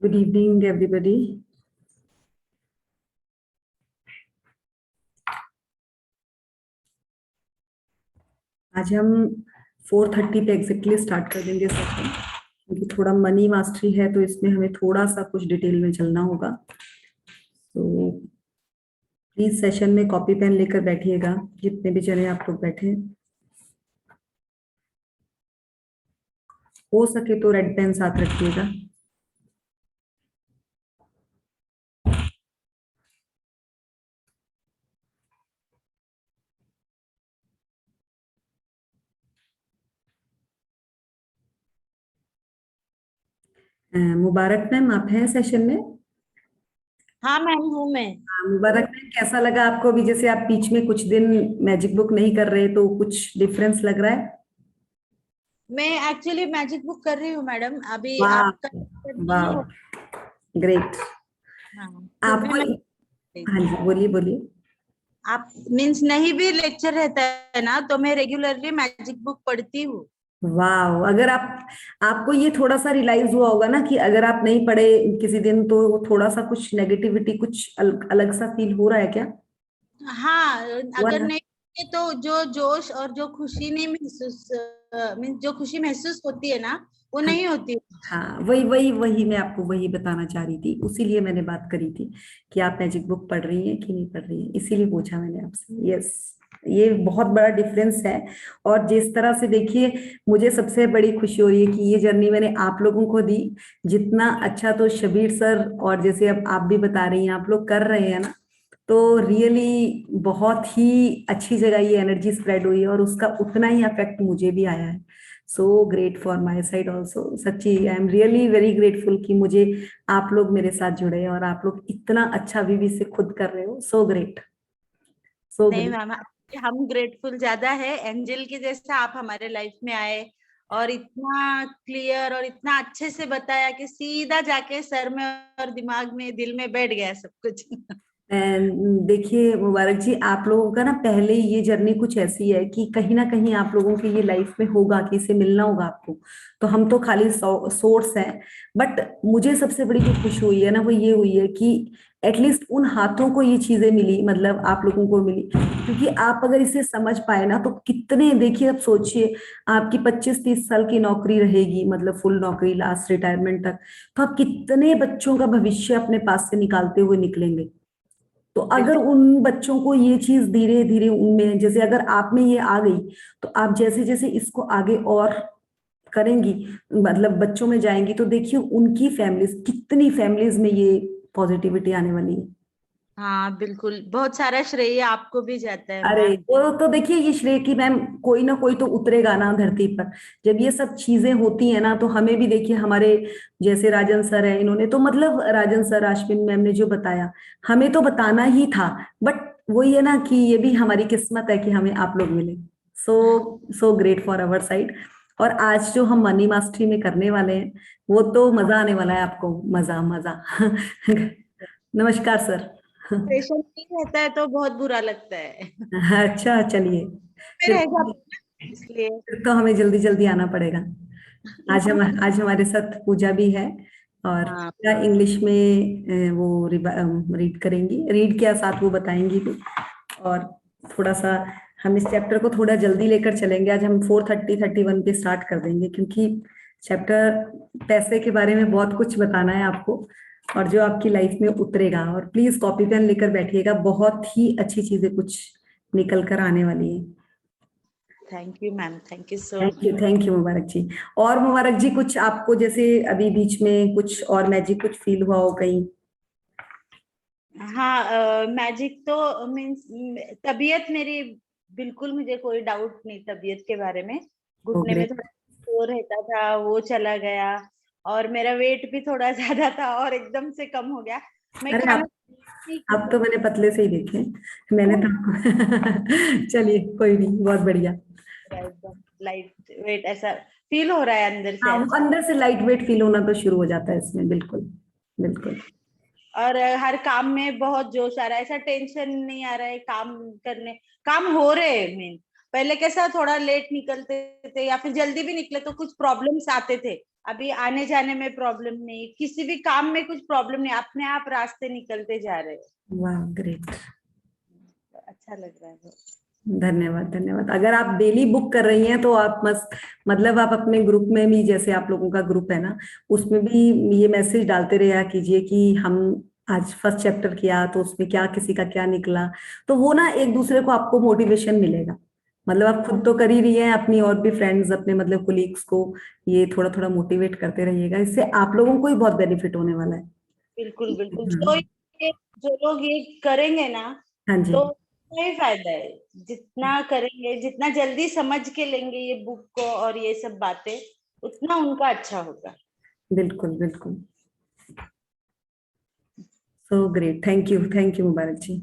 Good evening, everybody. आज हम 4:30 पे एग्जैक्टली स्टार्ट कर देंगे सेशन, क्योंकि थोड़ा मनी मास्टरी है तो इसमें हमें थोड़ा सा कुछ डिटेल में चलना होगा। तो प्लीज सेशन में कॉपी पेन लेकर बैठिएगा, जितने भी जने आप लोग बैठे हैं। हो सके तो रेड पेन साथ रखिएगा। मुबारक मैम, आप हैं सेशन में? हाँ मैम हूँ मैं। मुबारक मैम, कैसा लगा आपको? अभी जैसे आप बीच में कुछ दिन मैजिक बुक नहीं कर रहे तो कुछ डिफरेंस लग रहा है? मैं एक्चुअली मैजिक बुक कर रही हूँ मैडम, अभी वाह, आपका नहीं वाह, हो। ग्रेट। हाँ तो भी आपको, मैं हाँ जी, बोलिए बोलिए। आप मीन्स नहीं भी लेक्चर रहता है ना तो मैं रेगुलरली मैजिक बुक पढ़ती हूँ। वाह, अगर आप, आपको ये थोड़ा सा रियलाइज हुआ होगा ना कि अगर आप नहीं पढ़े किसी दिन तो थोड़ा सा कुछ नेगेटिविटी, कुछ अलग सा फील हो रहा है क्या? हाँ, हुआ अगर ना? नहीं पढ़े तो जो जोश और जो खुशी नहीं महसूस मीन्स जो खुशी महसूस होती है ना वो हाँ, नहीं होती। हाँ, वही वही वही मैं आपको वही बताना चाह रही थी, उसीलिए मैंने बात करी थी कि आप मैजिक बुक पढ़ रही हैं कि नहीं पढ़ रही हैं, इसीलिए पूछा मैंने आपसे। यस, ये बहुत बड़ा डिफरेंस है। और जिस तरह से देखिए, मुझे सबसे बड़ी खुशी हो रही है कि ये जर्नी मैंने आप लोगों को दी। जितना अच्छा तो शबीर सर और जैसे अब आप भी बता रही हैं, आप लोग कर रहे हैं ना, तो रियली बहुत ही अच्छी जगह ये एनर्जी स्प्रेड हुई है और उसका उतना ही इफेक्ट मुझे भी आया है। So great for my side also, सच्ची I am really very grateful कि मुझे आप लोग मेरे साथ जुड़े हैं और आप लोग इतना अच्छा भी से खुद कर रहे हो। सो ग्रेट, सो नहीं ग्रेट। मैम, हम ग्रेटफुल ज्यादा है, एंजल के जैसा आप हमारे लाइफ में आए और इतना क्लियर और इतना अच्छे से बताया कि सीधा जाके सर में और दिमाग में दिल में बैठ गया सब कुछ। एंड देखिए मुबारक जी, आप लोगों का ना पहले ही ये जर्नी कुछ ऐसी है कि कहीं ना कहीं आप लोगों की ये लाइफ में होगा कि इसे मिलना होगा आपको। तो हम तो खाली सोर्स हैं। बट मुझे सबसे बड़ी जो खुशी हुई है ना, वो ये हुई है कि एटलीस्ट उन हाथों को ये चीजें मिली, मतलब आप लोगों को मिली। क्योंकि आप अगर इसे समझ पाए ना तो कितने, देखिए अब सोचिए, आपकी 25-30 साल की नौकरी रहेगी, मतलब फुल नौकरी लास्ट रिटायरमेंट तक। तो आप कितने बच्चों का भविष्य अपने पास से निकालते हुए निकलेंगे। तो अगर बिल्कुल। उन बच्चों को ये चीज धीरे धीरे उनमें, जैसे अगर आप में ये आ गई, तो आप जैसे जैसे इसको आगे और करेंगी, मतलब बच्चों में जाएंगी, तो देखिए उनकी फैमिलीज, कितनी फैमिलीज में ये पॉजिटिविटी आने वाली है। हाँ बिल्कुल, बहुत सारा श्रेय आपको भी जाता है अरे मैम। वो तो देखिए, ये श्रेय की मैम, कोई ना कोई तो उतरेगा ना धरती पर। जब ये सब चीजें होती है ना, तो हमें भी देखिए, हमारे जैसे राजन सर है, इन्होंने तो मतलब राजन सर, आश्विन मैम ने जो बताया, हमें तो बताना ही था। बट वही है ना कि ये भी हमारी किस्मत है कि हमें आप लोग मिले। So so great for our side. और आज जो हम मनी मास्टरी में करने वाले हैं, वो तो मजा आने वाला है आपको, मजा मजा। नमस्कार सर। प्रेशर नहीं रहता है तो बहुत बुरा लगता है। अच्छा, चलिए। फिर फिर रहेगा तो इसलिए। फिर तो हमें जल्दी जल्दी आना पड़ेगा। आज हमारे साथ पूजा भी है। और हाँ पूजा इंग्लिश में वो रीड करेंगी, रीड क्या साथ वो बताएंगी भी। और थोड़ा सा हम इस चैप्टर को थोड़ा जल्दी लेकर चलेंगे। आज हम 4:30-31 पे स्टार्ट कर देंगे, क्योंकि चैप्टर पैसे के बारे में बहुत कुछ बताना है आपको, और जो आपकी लाइफ में उतरेगा। और प्लीज कॉपी पेन लेकर बैठिएगा, बहुत ही अच्छी चीजें कुछ निकल कर आने वाली है। Thank you ma'am, thank you so thank you Mubarak ji. और मुबारक जी, कुछ आपको जैसे अभी बीच में कुछ और मैजिक कुछ फील हुआ हो कहीं? हाँ मैजिक तो मीन्स तबीयत मेरी, बिल्कुल मुझे कोई डाउट नहीं तबीयत के बारे में। हो घुटने में ग्रेट। थोड़ा वो रहता था वो चला गया, और मेरा वेट भी थोड़ा ज्यादा था और एकदम से कम हो गया। मैं अरे खाना आप, नहीं अब तो खाती मैंने पतले से ही देखे हैं। मैंने तो आपको चलिए, कोई नहीं, बहुत बढ़िया। थी, एकदम लाइट वेट ऐसा फील हो रहा है अंदर से हाँ, वो अच्छा। अंदर से लाइट वेट फील होना तो शुरू हो जाता है इसमें, बिल्कुल बिल्कुल। और हर काम में बहुत जोश आ रहा है, ऐसा टेंशन नहीं आ रहा है काम करने, काम हो रहे हैं मेन, पहले कैसा थोड़ा लेट निकलते थे या फिर जल्दी भी निकले तो कुछ प्रॉब्लम्स आते थे। अभी आने जाने में प्रॉब्लम नहीं, किसी भी काम में कुछ प्रॉब्लम नहीं, अपने आप रास्ते निकलते जा रहे हैं। वाह, ग्रेट। अच्छा लग रहा है बहुत। धन्यवाद, धन्यवाद। अगर आप डेली बुक कर रही हैं तो आप मतलब आप अपने ग्रुप में भी, जैसे आप लोगों का ग्रुप है ना, उसमें भी ये मैसेज डालते रहा कीजिए कि हम आज फर्स्ट चैप्टर किया तो उसमें क्या, किसी का क्या निकला, तो वो ना एक दूसरे को आपको मोटिवेशन मिलेगा। मतलब आप खुद तो कर ही रही हैं, अपनी और भी फ्रेंड्स, अपने मतलब कोलीग्स को ये थोड़ा थोड़ा मोटिवेट करते रहिएगा, इससे आप लोगों को ही बहुत बेनिफिट होने वाला है। बिल्कुल बिल्कुल, हाँ, जो लोग ये करेंगे ना हाँ जी, तो ही फायदा है। जितना करेंगे, जितना जल्दी समझ के लेंगे ये बुक को और ये सब बातें, उतना उनका अच्छा होगा। बिल्कुल बिल्कुल। So great, thank you Mubarak जी।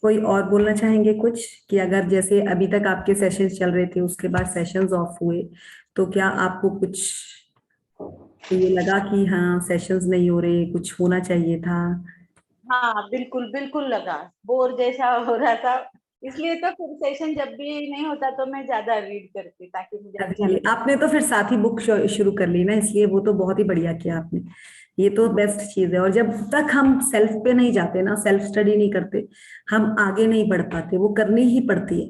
कोई और बोलना चाहेंगे कुछ, कि अगर जैसे अभी तक आपके सेशंस चल रहे थे, उसके बाद सेशंस ऑफ हुए, तो क्या आपको कुछ ये लगा कि हाँ सेशंस नहीं हो रहे, कुछ होना चाहिए था? हाँ बिल्कुल बिल्कुल लगा, बोर जैसा हो रहा था। इसलिए तो फिर सेशन जब भी नहीं होता तो मैं ज्यादा रीड करती ताकि मुझे अच्छा अभी लगे। आपने तो फिर साथ ही बुक शुरू कर ली ना, इसलिए वो तो बहुत ही बढ़िया किया आपने। ये तो बेस्ट चीज है। और जब तक हम सेल्फ पे नहीं जाते ना, सेल्फ स्टडी नहीं करते, हम आगे नहीं बढ़ पाते, वो करनी ही पड़ती है।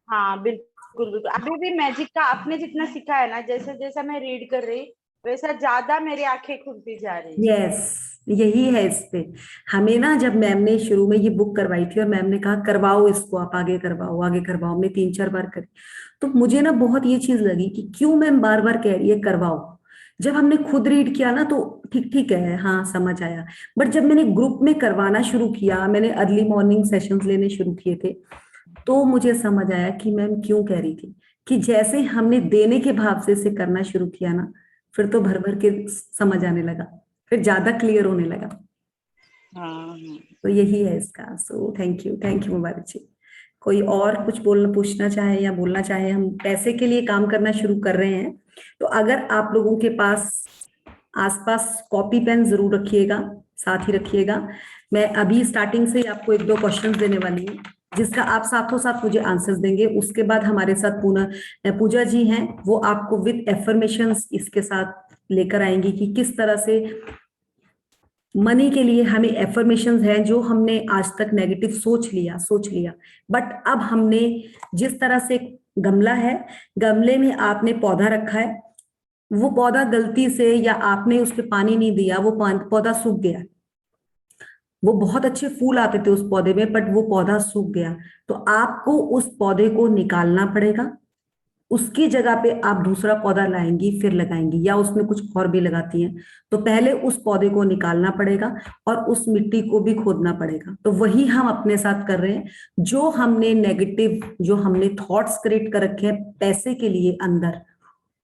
हाँ बिल्कुल बिल्कुल, अभी भी मैजिक का आपने जितना सीखा है ना, जैसे जैसा मैं रीड कर रही वैसा ज्यादा मेरी आंखें खुलती जा रही है। यस, यही है इस पे। हमें ना, जब मैम ने शुरू में ये बुक करवाई थी और मैम ने कहा करवाओ इसको, आप आगे करवाओ आगे करवाओ, हमने 3-4 बार करी, तो मुझे ना बहुत ये चीज लगी कि क्यों मैम बार बार कह रही है करवाओ। जब हमने खुद रीड किया ना तो ठीक ठीक है, हाँ समझ आया। बट जब मैंने ग्रुप में करवाना शुरू किया, मैंने अर्ली मॉर्निंग सेशंस लेने शुरू किए थे, तो मुझे समझ आया कि मैम क्यों कह रही थी। कि जैसे हमने देने के भाव से इसे करना शुरू किया ना, फिर तो भर भर के समझ आने लगा, फिर ज्यादा क्लियर होने लगा। हाँ तो यही है इसका। सो थैंक यू मुबारक जी। कोई और कुछ पूछना चाहे या बोलना चाहे? हम पैसे के लिए काम करना शुरू कर रहे हैं, तो अगर आप लोगों के पास आसपास कॉपी पेन जरूर रखिएगा, साथ ही रखिएगा। मैं अभी स्टार्टिंग से ही आपको 1-2 क्वेश्चंस देने वाली हूँ, जिसका आप साथों साथ मुझे आंसर्स देंगे। उसके बाद हमारे साथ पूजा जी हैं, वो आपको विद एफर्मेशंस इसके साथ लेकर आएंगी कि किस तरह से मनी के लिए हमें एफर्मेशंस हैं जो हमने आज तक नेगेटिव सोच लिया। बट अब हमने, जिस तरह से गमला है, गमले में आपने पौधा रखा है, वो पौधा गलती से या आपने उस पर पानी नहीं दिया, वो पौधा सूख गया। वो बहुत अच्छे फूल आते थे उस पौधे में, बट वो पौधा सूख गया। तो आपको उस पौधे को निकालना पड़ेगा, उसकी जगह पे आप दूसरा पौधा लाएंगी फिर लगाएंगी, या उसमें कुछ और भी लगाती हैं, तो पहले उस पौधे को निकालना पड़ेगा और उस मिट्टी को भी खोदना पड़ेगा। तो वही हम अपने साथ कर रहे हैं। जो हमने नेगेटिव, जो हमने थॉट्स क्रिएट कर रखे हैं पैसे के लिए अंदर,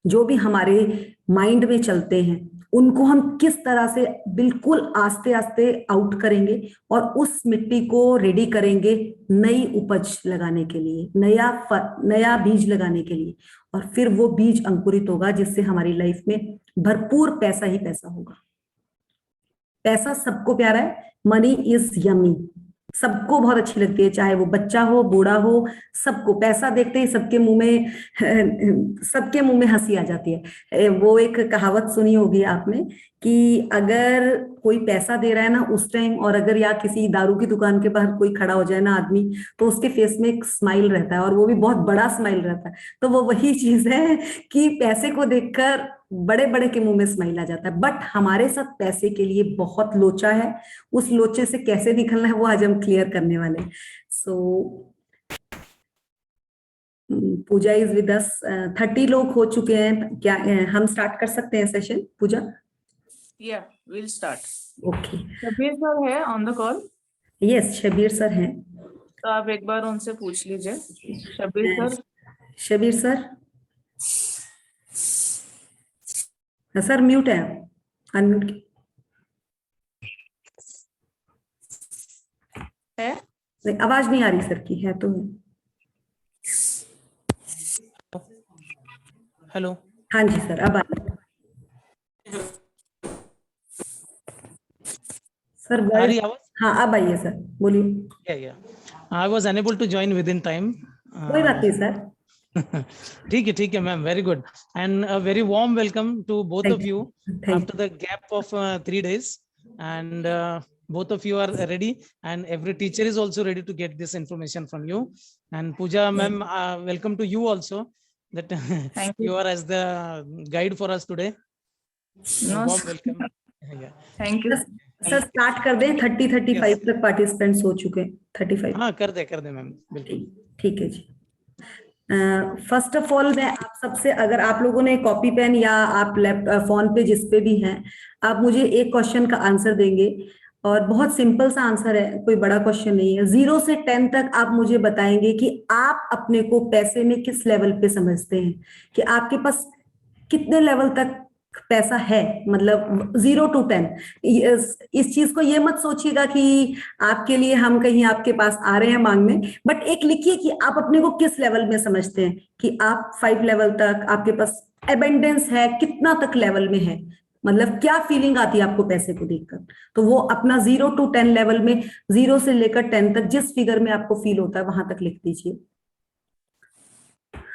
जो भी हमारे माइंड में चलते हैं, उनको हम किस तरह से बिल्कुल आस्ते आस्ते आउट करेंगे और उस मिट्टी को रेडी करेंगे नई उपज लगाने के लिए, नया बीज लगाने के लिए। और फिर वो बीज अंकुरित होगा, जिससे हमारी लाइफ में भरपूर पैसा ही पैसा होगा। पैसा सबको प्यारा है, मनी इज यमी, सबको बहुत अच्छी लगती है, चाहे वो बच्चा हो बूढ़ा हो, सबको पैसा देखते ही सबके मुंह में हंसी आ जाती है। वो एक कहावत सुनी होगी आपने कि अगर कोई पैसा दे रहा है ना उस टाइम, और अगर या किसी दारू की दुकान के बाहर कोई खड़ा हो जाए ना आदमी, तो उसके फेस में एक स्माइल रहता है, और वो भी बहुत बड़ा स्माइल रहता है। तो वो वही चीज है कि पैसे को देखकर बड़े बड़े के मुंह में स्माइल आ जाता है। बट हमारे साथ पैसे के लिए बहुत लोचा है, उस लोचे से कैसे निकलना है वो आज हम क्लियर करने वाले हैं। सो पूजा इज विद अस। 30 लोग हो चुके हैं क्या? हम स्टार्ट कर सकते हैं session, Pooja? Yeah, we'll start. Okay, Shabir sir है on the call, yes Shabir sir हैं। तो आप एक बार उनसे पूछ लीजिए। Shabir sir, Shabir sir, sir mute है, अनम्यूट है? नहीं, आवाज नहीं आ रही सर की, है तो? हेलो। हाँ जी सर, अब आ रही है। सर आ रही वॉइस, आवाज? हाँ अब आइए सर, बोलिए। Yeah. I was unable to join within time. कोई बात नहीं सर। ठीक है ma'am, very good, and a very warm welcome to both Thank of you Thank after the gap of 3 days, and both of you are ready, and every teacher is also ready to get this information from you. And Pooja ma'am, welcome to you also, that Thank you you. are as the guide for us today. No, Warm sir. welcome. Yeah. Thank you. Sir start कर दें, 35 तक participants हो चुके हैं। 35। हाँ कर दे ma'am, बिल्कुल। ठीक है जी। फर्स्ट ऑफ ऑल मैं आप सबसे, अगर आप लोगों ने कॉपी पेन या आप फोन पे जिस पे भी हैं, आप मुझे एक क्वेश्चन का आंसर देंगे, और बहुत सिंपल सा आंसर है, कोई बड़ा क्वेश्चन नहीं है। 0 से 10 तक आप मुझे बताएंगे कि आप अपने को पैसे में किस लेवल पे समझते हैं, कि आपके पास कितने लेवल तक पैसा है, मतलब 0 to 10। इस चीज को ये मत सोचिएगा कि आपके लिए हम कहीं आपके पास आ रहे हैं मांगने, बट एक लिखिए कि आप अपने को किस लेवल में समझते हैं, कि आप 5 लेवल तक आपके पास एबेंडेंस है, कितना तक लेवल में है, मतलब क्या फीलिंग आती है आपको पैसे को देखकर। तो वो अपना 0 to 10 लेवल में, 0 से लेकर 10 तक जिस फिगर में आपको फील होता है वहां तक लिख दीजिए।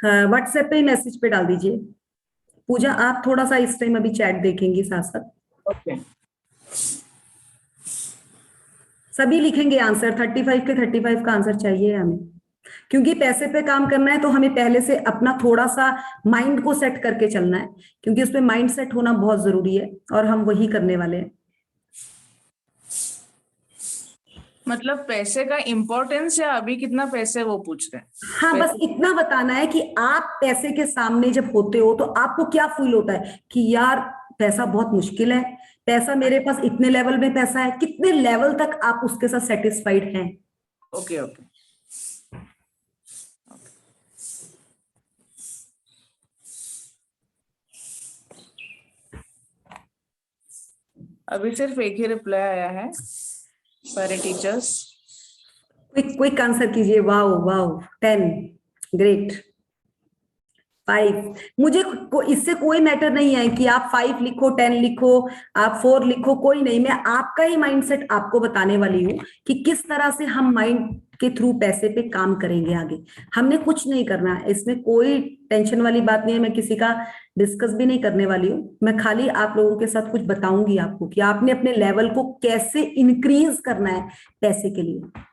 व्हाट्सएप पे मैसेज पे डाल दीजिए। पूजा आप थोड़ा सा इस टाइम अभी चैट देखेंगे साथ साथ। Okay. सभी लिखेंगे आंसर, 35 के 35 का आंसर चाहिए हमें, क्योंकि पैसे पे काम करना है तो हमें पहले से अपना थोड़ा सा माइंड को सेट करके चलना है, क्योंकि उसमें माइंड सेट होना बहुत जरूरी है, और हम वही करने वाले हैं। मतलब पैसे का इम्पोर्टेंस या अभी कितना पैसे वो पूछ रहे हैं? हाँ, बस इतना बताना है कि आप पैसे के सामने जब होते हो तो आपको क्या फील होता है, कि यार पैसा बहुत मुश्किल है, पैसा मेरे पास इतने लेवल में पैसा है, कितने लेवल तक आप उसके साथ सेटिस्फाइड हैं। Okay okay. अभी सिर्फ एक ही रिप्लाई आया है, सारे टीचर्स। क्विक आंसर कीजिए। Wow wow, 10, great. 5, मुझे इससे कोई मैटर नहीं है कि आप 5 लिखो, 10 लिखो, आप 4 लिखो, कोई नहीं। मैं आपका ही माइंडसेट आपको बताने वाली हूँ कि किस तरह से हम माइंड के थ्रू पैसे पे काम करेंगे आगे। हमने कुछ नहीं करना है, इसमें कोई टेंशन वाली बात नहीं है। मैं किसी का डिस्कस भी नहीं करने वाली हूँ, मैं खाली आप लोगों के साथ कुछ बताऊंगी आपको कि आपने अपने लेवल को कैसे इंक्रीज करना है पैसे के लिए।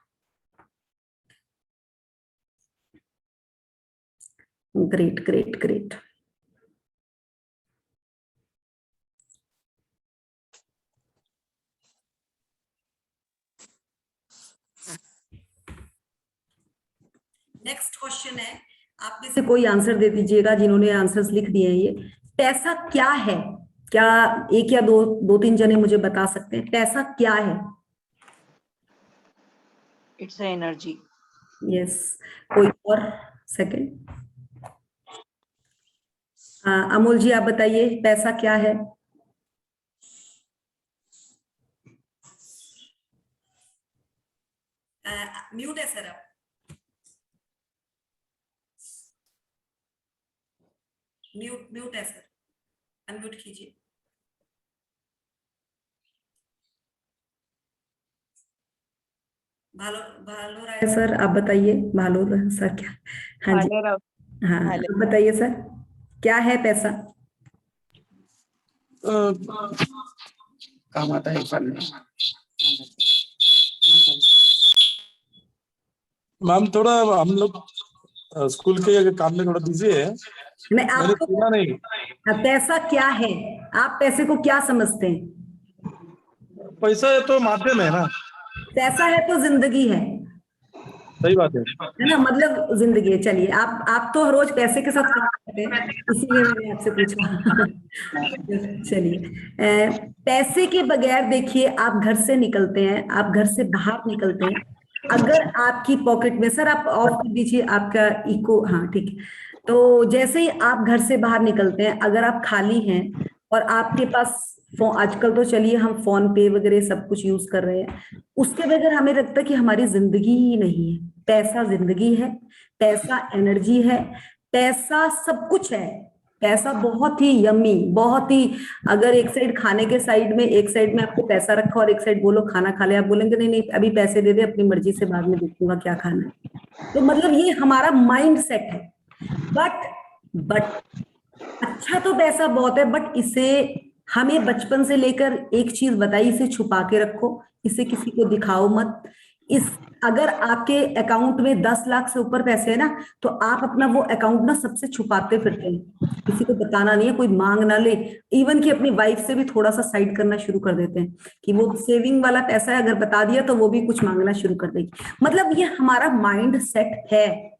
Great great great. Next question है, आप में से कोई आंसर दे दीजिएगा जिन्होंने आंसर्स लिख दिए हैं। ये पैसा क्या है? क्या एक या दो तीन जने मुझे बता सकते हैं पैसा क्या है? It's energy. यस, कोई और सेकंड? अमोल जी आप बताइए, पैसा क्या है? म्यूट है सर आप। म्यूट है सर, अनम्यूट कीजिए। भालो राय सर आप बताइए, भालो सर क्या? हाँ जी, हाँ आप बताइए सर, क्या है पैसा? काम आता है मैम, थोड़ा हम लोग स्कूल के काम में थोड़ा बिजी है। नहीं, आपको सुना नहीं। पैसा क्या है, आप पैसे को क्या समझते हैं? पैसा तो माध्यम है ना। पैसा है तो जिंदगी है। सही बात है ना, मतलब जिंदगी है। चलिए, आप तो रोज पैसे के साथ काम करते हैं, इसीलिए मैंने आपसे पूछा। चलिए, पैसे के बगैर देखिए, आप घर से निकलते हैं, आप घर से बाहर निकलते हैं, अगर आपकी पॉकेट में, सर आप ऑफ कर दीजिए आपका इको, हाँ ठीक है। तो जैसे ही आप घर से बाहर निकलते हैं, अगर आप खाली हैं और आपके पास आजकल तो चलिए हम फोन पे वगैरह सब कुछ यूज कर रहे हैं, उसके बगैर हमें लगता है कि हमारी जिंदगी ही नहीं है। पैसा जिंदगी है, पैसा एनर्जी है, पैसा सब कुछ है। पैसा बहुत ही यम्मी, बहुत ही, अगर एक साइड खाने के साइड में, एक साइड में आपको पैसा रखा और एक साइड बोलो खाना खा ले, आप बोलेंगे नहीं नहीं अभी पैसे दे दे, अपनी मर्जी से बाद में देखूंगा क्या खाना है। तो मतलब ये हमारा माइंड सेट है। बट अच्छा तो पैसा बहुत है, बट इसे हमें बचपन से लेकर एक चीज बताई, इसे छुपा के रखो, इसे किसी को दिखाओ मत। इस अगर आपके अकाउंट में 10 लाख से ऊपर पैसे है ना, तो आप अपना वो अकाउंट ना सबसे छुपाते फिरते हैं, किसी को बताना नहीं है, कोई मांग ना ले। इवन कि अपनी वाइफ से भी थोड़ा सा साइड करना शुरू कर देते हैं कि वो सेविंग वाला पैसा है, अगर बता दिया तो वो भी कुछ मांगना शुरू कर देगी। मतलब ये हमारा माइंड सेट है।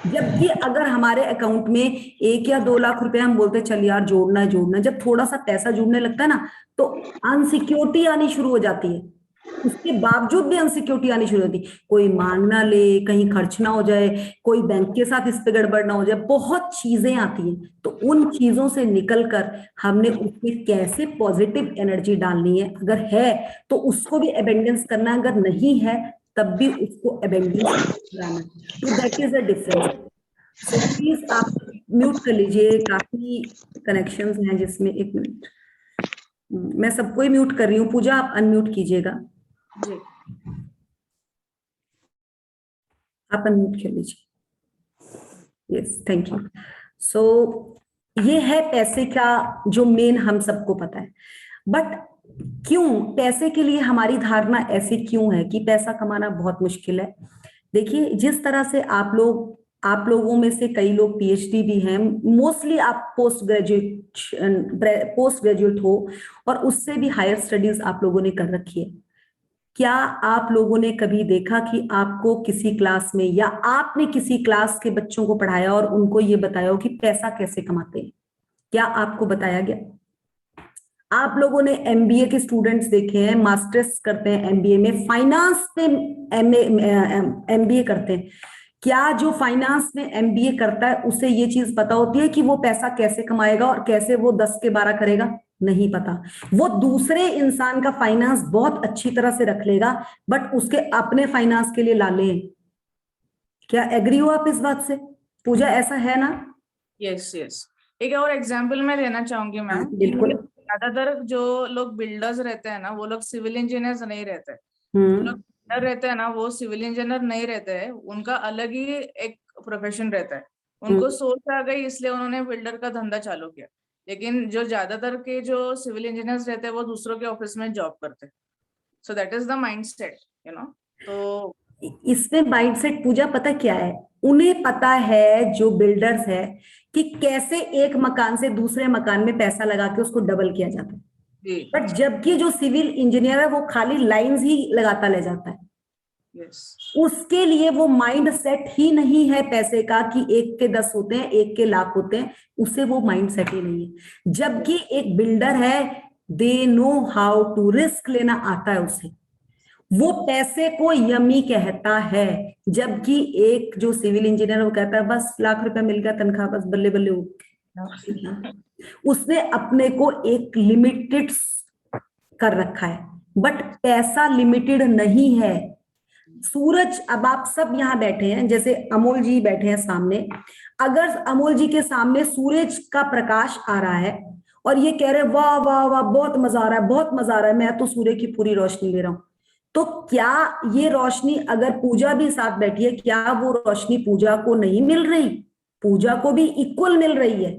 जबकि अगर हमारे अकाउंट में 1 या 2 लाख रुपए हम बोलते चल यार जोड़ना है जोड़ना है, जब थोड़ा सा पैसा जुड़ने लगता है ना, तो अनसिक्योरिटी आनी शुरू हो जाती है। उसके बावजूद भी अनसिक्योरिटी आनी शुरू होती, कोई मांग ना ले, कहीं खर्च ना हो जाए, कोई बैंक के साथ इस पे गड़बड़ ना हो जाए, बहुत चीजें आती हैं। तो उन चीजों से निकलकर हमने उसमें कैसे पॉजिटिव एनर्जी डालनी है, अगर है तो उसको भी अबेंडेंस करना, अगर नहीं है तब भी उसको अबेंडेंस कराना। तो that is a difference. So please आप म्यूट कर लीजिए, काफी कनेक्शंस हैं जिसमें, 1 मिनट, मैं सबको ही म्यूट कर रही हूँ। पूजा आप अनम्यूट कीजिएगा, जी। आप अनम्यूट कर लीजिए। Yes, thank you. सो ये है पैसे का जो मेन हम सबको पता है। बट क्यों पैसे के लिए हमारी धारणा ऐसी क्यों है कि पैसा कमाना बहुत मुश्किल है? देखिए, जिस तरह से आप लोगों में से कई लोग पीएचडी भी हैं, मोस्टली आप पोस्ट ग्रेजुएट हो और उससे भी हायर स्टडीज आप लोगों ने कर रखी है। क्या आप लोगों ने कभी देखा कि आपको किसी क्लास में या आपने किसी क्लास के बच्चों को पढ़ाया और उनको ये बताया हो कि पैसा कैसे कमाते हैं? क्या आपको बताया गया? आप लोगों ने एमबीए के स्टूडेंट्स देखे हैं, मास्टर्स करते हैं एमबीए में, फाइनेंस पे एमबीए करते हैं। क्या जो फाइनेंस में एमबीए करता है उसे ये चीज पता होती है कि वो पैसा कैसे कमाएगा और कैसे वो 10 के 12 करेगा? नहीं पता। वो दूसरे इंसान का फाइनेंस बहुत अच्छी तरह से रख लेगा, बट उसके अपने फाइनेंस के लिए लाले हैं। क्या एग्री हो आप इस बात से? पूजा, ऐसा है ना? Yes yes. एक और एग्जांपल मैं देना चाहूंगी मैम। बिल्कुल। ज्यादातर जो लोग बिल्डर्स रहते हैं ना, वो लोग सिविल इंजीनियर्स नहीं रहते। जो लोग बिल्डर रहते हैं ना, वो सिविल इंजीनियर नहीं रहते हैं, उनका अलग ही एक प्रोफेशन रहता है। उनको सोच आ गई इसलिए उन्होंने बिल्डर का धंधा चालू किया। लेकिन जो ज्यादातर के जो सिविल इंजीनियर्स रहते हैं वो दूसरों के ऑफिस में जॉब करते हैं। So that is the mindset, you know. तो इसमें माइंडसेट, पूजा, पता क्या है? उन्हें पता है, जो बिल्डर्स है, कि कैसे एक मकान से दूसरे मकान में पैसा लगा के उसको डबल किया जाता है। बट जबकि जो सिविल इंजीनियर है वो खाली लाइंस ही लगाता ले जाता है। उसके लिए वो माइंड सेट ही नहीं है पैसे का कि 1 के 10 होते हैं, 1 के लाख होते हैं, उससे वो माइंड सेट ही नहीं है। जबकि एक बिल्डर है, they know how to, risk लेना आता है उसे, वो पैसे को यमी कहता है। जबकि एक जो सिविल इंजीनियर वो कहता है बस लाख रुपया मिल गया तनख्वाह, बस बल्ले बल्ले हो। उसने अपने को एक लिमिटेड कर रखा है, बट पैसा लिमिटेड नहीं है। सूरज, अब आप सब यहाँ बैठे हैं, जैसे अमोल जी बैठे हैं सामने, अगर अमोल जी के सामने सूरज का प्रकाश आ रहा है और ये कह रहे हैं वाह वाह वाह बहुत मजा आ रहा है, बहुत मजा आ रहा है, मैं तो सूर्य की पूरी रोशनी ले रहा हूं, तो क्या ये रोशनी, अगर पूजा भी साथ बैठी है, क्या वो रोशनी पूजा को नहीं मिल रही? पूजा को भी इक्वल मिल रही है,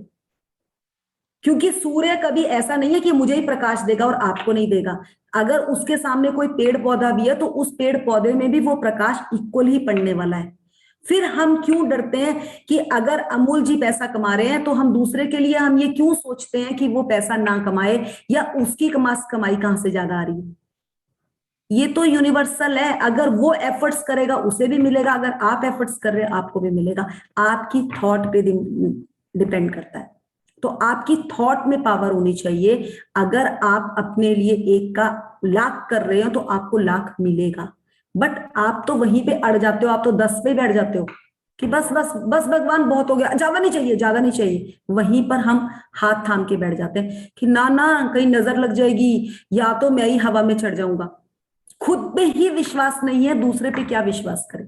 क्योंकि सूर्य कभी ऐसा नहीं है कि मुझे ही प्रकाश देगा और आपको नहीं देगा। अगर उसके सामने कोई पेड़ पौधा भी है तो उस पेड़ पौधे में भी वो प्रकाश इक्वल ही पड़ने वाला है। फिर हम क्यों डरते हैं कि अगर अमूल जी पैसा कमा रहे हैं तो हम दूसरे के लिए हम ये क्यों सोचते हैं कि वो पैसा ना कमाए या उसकी कमाई कहां से ज्यादा आ रही है? ये तो यूनिवर्सल है, अगर वो एफर्ट्स करेगा उसे भी मिलेगा, अगर आप एफर्ट्स कर रहे हैं आपको भी मिलेगा। आपकी थॉट पे डिपेंड करता है। तो आपकी थॉट में पावर होनी चाहिए। अगर आप अपने लिए 1 का लाख कर रहे हो तो आपको लाख मिलेगा, बट आप तो वहीं पे अड़ जाते हो, आप तो 10 पे बैठ जाते हो कि बस बस बस भगवान बहुत हो गया, ज्यादा नहीं चाहिए, ज्यादा नहीं चाहिए। वहीं पर हम हाथ थाम के बैठ जाते हैं कि ना ना कहीं नजर लग जाएगी या तो मैं ही हवा में चढ़ जाऊंगा। खुद पे ही विश्वास नहीं है, दूसरे पे क्या विश्वास करें?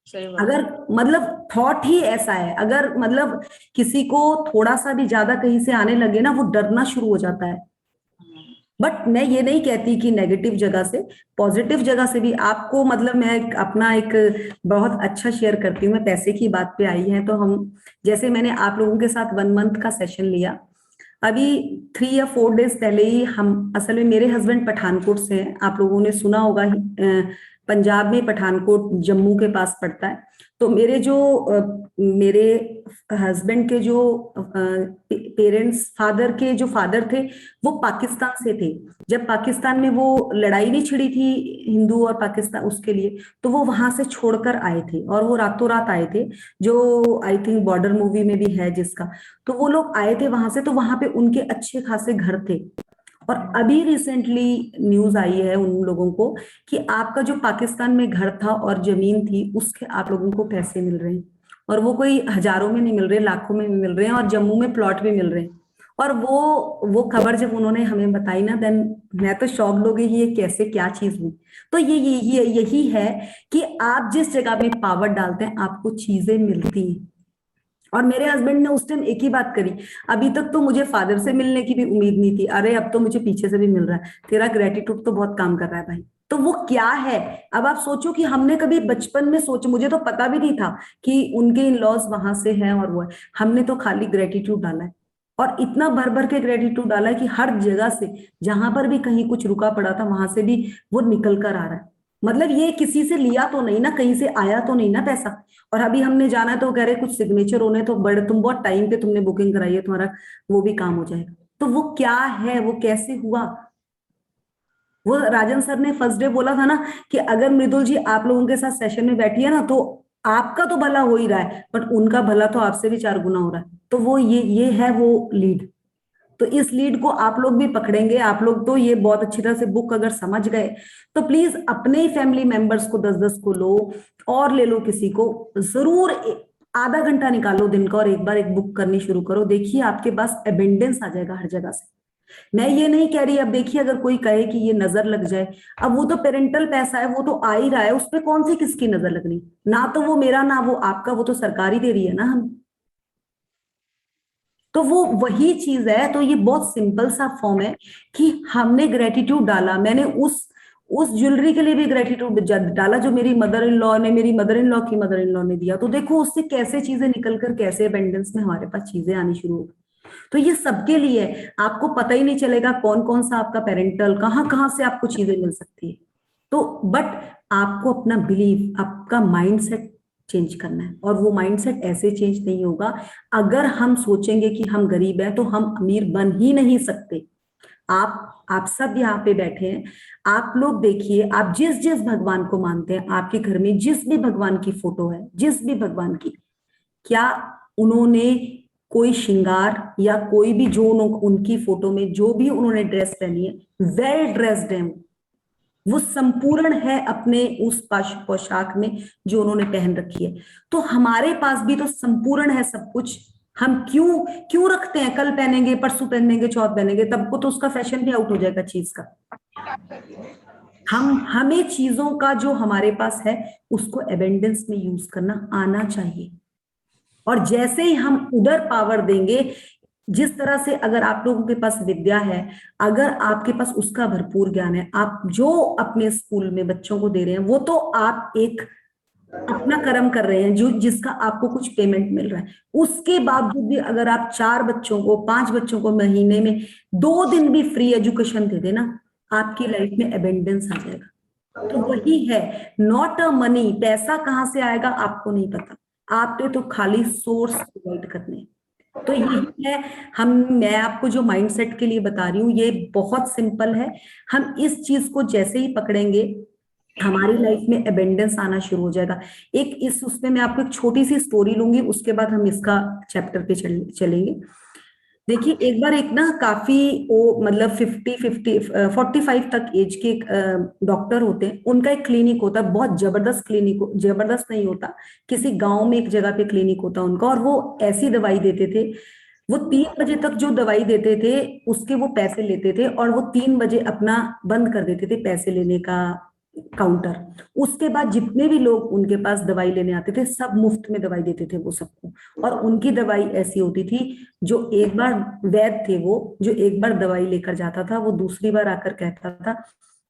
सही बात। अगर मतलब थॉट ही ऐसा है, अगर मतलब किसी को थोड़ा सा भी ज्यादा कहीं से आने लगे ना, वो डरना शुरू हो जाता है। बट मैं ये नहीं कहती कि नेगेटिव जगह से, पॉजिटिव जगह से भी आपको, मतलब मैं अपना एक बहुत अच्छा शेयर करती हूँ। मैं पैसे की बात पे आई है तो हम, जैसे मैंने आप लोगों के साथ 1 मंथ का सेशन लिया, अभी 3 या 4 डेज पहले ही हम, असल में मेरे हस्बैंड पठानकोट से हैं, आप लोगों ने सुना होगा, पंजाब में पठानकोट जम्मू के पास पड़ता है। तो मेरे हस्बैंड के जो पेरेंट्स, फादर के जो फादर थे, वो पाकिस्तान से थे। जब पाकिस्तान में वो लड़ाई नहीं छिड़ी थी हिंदू और पाकिस्तान, उसके लिए, तो वो वहां से छोड़कर आए थे, और वो रातों रात आए थे, जो आई थिंक बॉर्डर मूवी में भी है जिसका। तो वो लोग आए थे वहां से, तो वहां पे उनके अच्छे खासे घर थे। और अभी रिसेंटली न्यूज आई है उन लोगों को कि आपका जो पाकिस्तान में घर था और जमीन थी, उसके आप लोगों को पैसे मिल रहे हैं, और वो कोई हजारों में नहीं मिल रहे, लाखों में भी मिल रहे हैं, और जम्मू में प्लॉट भी मिल रहे हैं। और वो खबर जब उन्होंने हमें बताई ना, देन मैं तो शॉक्ड हो गई, ये कैसे, क्या चीज हुई। तो यही है कि आप जिस जगह में पावर डालते हैं, आपको चीजें मिलती हैं। और मेरे हस्बैंड ने उस टाइम एक ही बात करी, अभी तक तो मुझे फादर से मिलने की भी उम्मीद नहीं थी, अरे अब तो मुझे पीछे से भी मिल रहा है, तेरा ग्रेटिट्यूड तो बहुत काम कर रहा है भाई। तो वो क्या है, अब आप सोचो कि हमने कभी बचपन में सोच, मुझे तो पता भी नहीं था कि उनके इन लॉज वहां से हैं और वो है, हमने तो खाली ग्रेटिट्यूड डाला है, और इतना भर भर के ग्रेटिट्यूड डाला है कि हर जगह से, जहां पर भी कहीं कुछ रुका पड़ा था, वहां से भी वो निकल कर आ रहा है। मतलब ये किसी से लिया तो नहीं ना, कहीं से आया तो नहीं ना पैसा। और अभी हमने जाना है तो कह रहे कुछ सिग्नेचर होने, तो बड़े, तुम बहुत टाइम पे तुमने बुकिंग कराई है, तुम्हारा वो भी काम हो जाएगा। तो वो क्या है, वो कैसे हुआ। वो राजन सर ने फर्स्ट डे बोला था ना कि अगर मृदुल जी आप लोगों के साथ सेशन में बैठी है ना, तो आपका तो भला हो ही रहा है, बट उनका भला तो आपसे भी 4 गुना हो रहा है। तो वो ये है वो लीड। तो इस लीड को आप लोग भी पकड़ेंगे, आप लोग तो ये बहुत अच्छी तरह से बुक अगर समझ गए, तो प्लीज अपने ही फैमिली मेंबर्स को 10-10 को लो, और ले लो किसी को, जरूर आधा घंटा निकालो दिन का, और एक बार एक बुक करनी शुरू करो। देखिए आपके पास एबेंडेंस आ जाएगा हर जगह से। मैं ये नहीं कह रही, अब देखिए अगर कोई कहे कि ये नजर लग जाए, अब वो तो पेरेंटल पैसा है, वो तो आ ही रहा है, उस पर कौन सी किसकी नजर लगनी, ना तो वो मेरा ना वो आपका, वो तो सरकारी दे रही है ना हम। तो वो वही चीज है। तो ये बहुत सिंपल सा फॉर्म है कि हमने ग्रेटिट्यूड डाला, मैंने उस ज्वेलरी के लिए भी ग्रेटिट्यूड डाला जो मेरी मदर इन लॉ ने, मेरी मदर इन लॉ की मदर इन लॉ ने दिया। तो देखो उससे कैसे चीजें निकल कर, कैसे अबेंडेंस में हमारे पास चीजें आनी शुरू हो। तो ये सबके लिए है, आपको पता ही नहीं चलेगा कौन कौन सा आपका पेरेंटल, कहाँ कहाँ से आपको चीजें मिल सकती है। तो बट आपको अपना बिलीव, आपका माइंडसेट चेंज करना है, और वो माइंडसेट ऐसे चेंज नहीं होगा अगर हम सोचेंगे कि हम गरीब हैं तो हम अमीर बन ही नहीं सकते। आप सब यहाँ पे बैठे हैं, आप लोग देखिए, आप जिस जिस भगवान को मानते हैं, आपके घर में जिस भी भगवान की फोटो है, जिस भी भगवान की, क्या उन्होंने कोई श्रृंगार या कोई भी, जो उनकी फोटो में जो भी उन्होंने ड्रेस पहनी है, वेल ड्रेस्ड है, वो संपूर्ण है अपने उस पोशाक में जो उन्होंने पहन रखी है। तो हमारे पास भी तो संपूर्ण है सब कुछ। हम क्यों क्यों रखते हैं, कल पहनेंगे, परसों पहनेंगे, चौथ पहनेंगे, तब को तो उसका फैशन भी आउट हो जाएगा चीज का। हमें चीजों का जो हमारे पास है उसको एबेंडेंस में यूज करना आना चाहिए। और जैसे ही हम उधर पावर देंगे, जिस तरह से अगर आप लोगों के पास विद्या है, अगर आपके पास उसका भरपूर ज्ञान है, आप जो अपने स्कूल में बच्चों को दे रहे हैं, वो तो आप एक अपना कर्म कर रहे हैं, जो जिसका आपको कुछ पेमेंट मिल रहा है। उसके बावजूद भी अगर आप 4 बच्चों को, 5 बच्चों को महीने में 2 दिन भी फ्री एजुकेशन दे देना, आपकी लाइफ में एबेंडेंस आ जाएगा। तो वही है, नॉट अ मनी, पैसा कहाँ से आएगा आपको नहीं पता, आपने तो खाली सोर्स प्रोवाइड करने। तो यही है, मैं आपको जो माइंडसेट के लिए बता रही हूँ, ये बहुत सिंपल है। हम इस चीज को जैसे ही पकड़ेंगे, हमारी लाइफ में एबेंडेंस आना शुरू हो जाएगा। उसमें मैं आपको एक छोटी सी स्टोरी लूंगी, उसके बाद हम इसका चैप्टर पे चलेंगे। देखिए एक बार एक ना काफी मतलब 45 तक एज के डॉक्टर होते हैं, उनका एक क्लिनिक होता है, बहुत जबरदस्त क्लिनिक, जबरदस्त नहीं होता, किसी गांव में एक जगह पे क्लिनिक होता उनका, और वो ऐसी दवाई देते थे, वो 3 बजे तक जो दवाई देते थे उसके वो पैसे लेते थे, और वो 3 बजे अपना बंद कर देते थे पैसे लेने का काउंटर। उसके बाद जितने भी लोग उनके पास दवाई लेने आते थे सब मुफ्त में दवाई देते थे वो सबको। और उनकी दवाई ऐसी होती थी, जो एक बार वैद्य थे वो, जो एक बार दवाई लेकर जाता था वो दूसरी बार आकर कहता था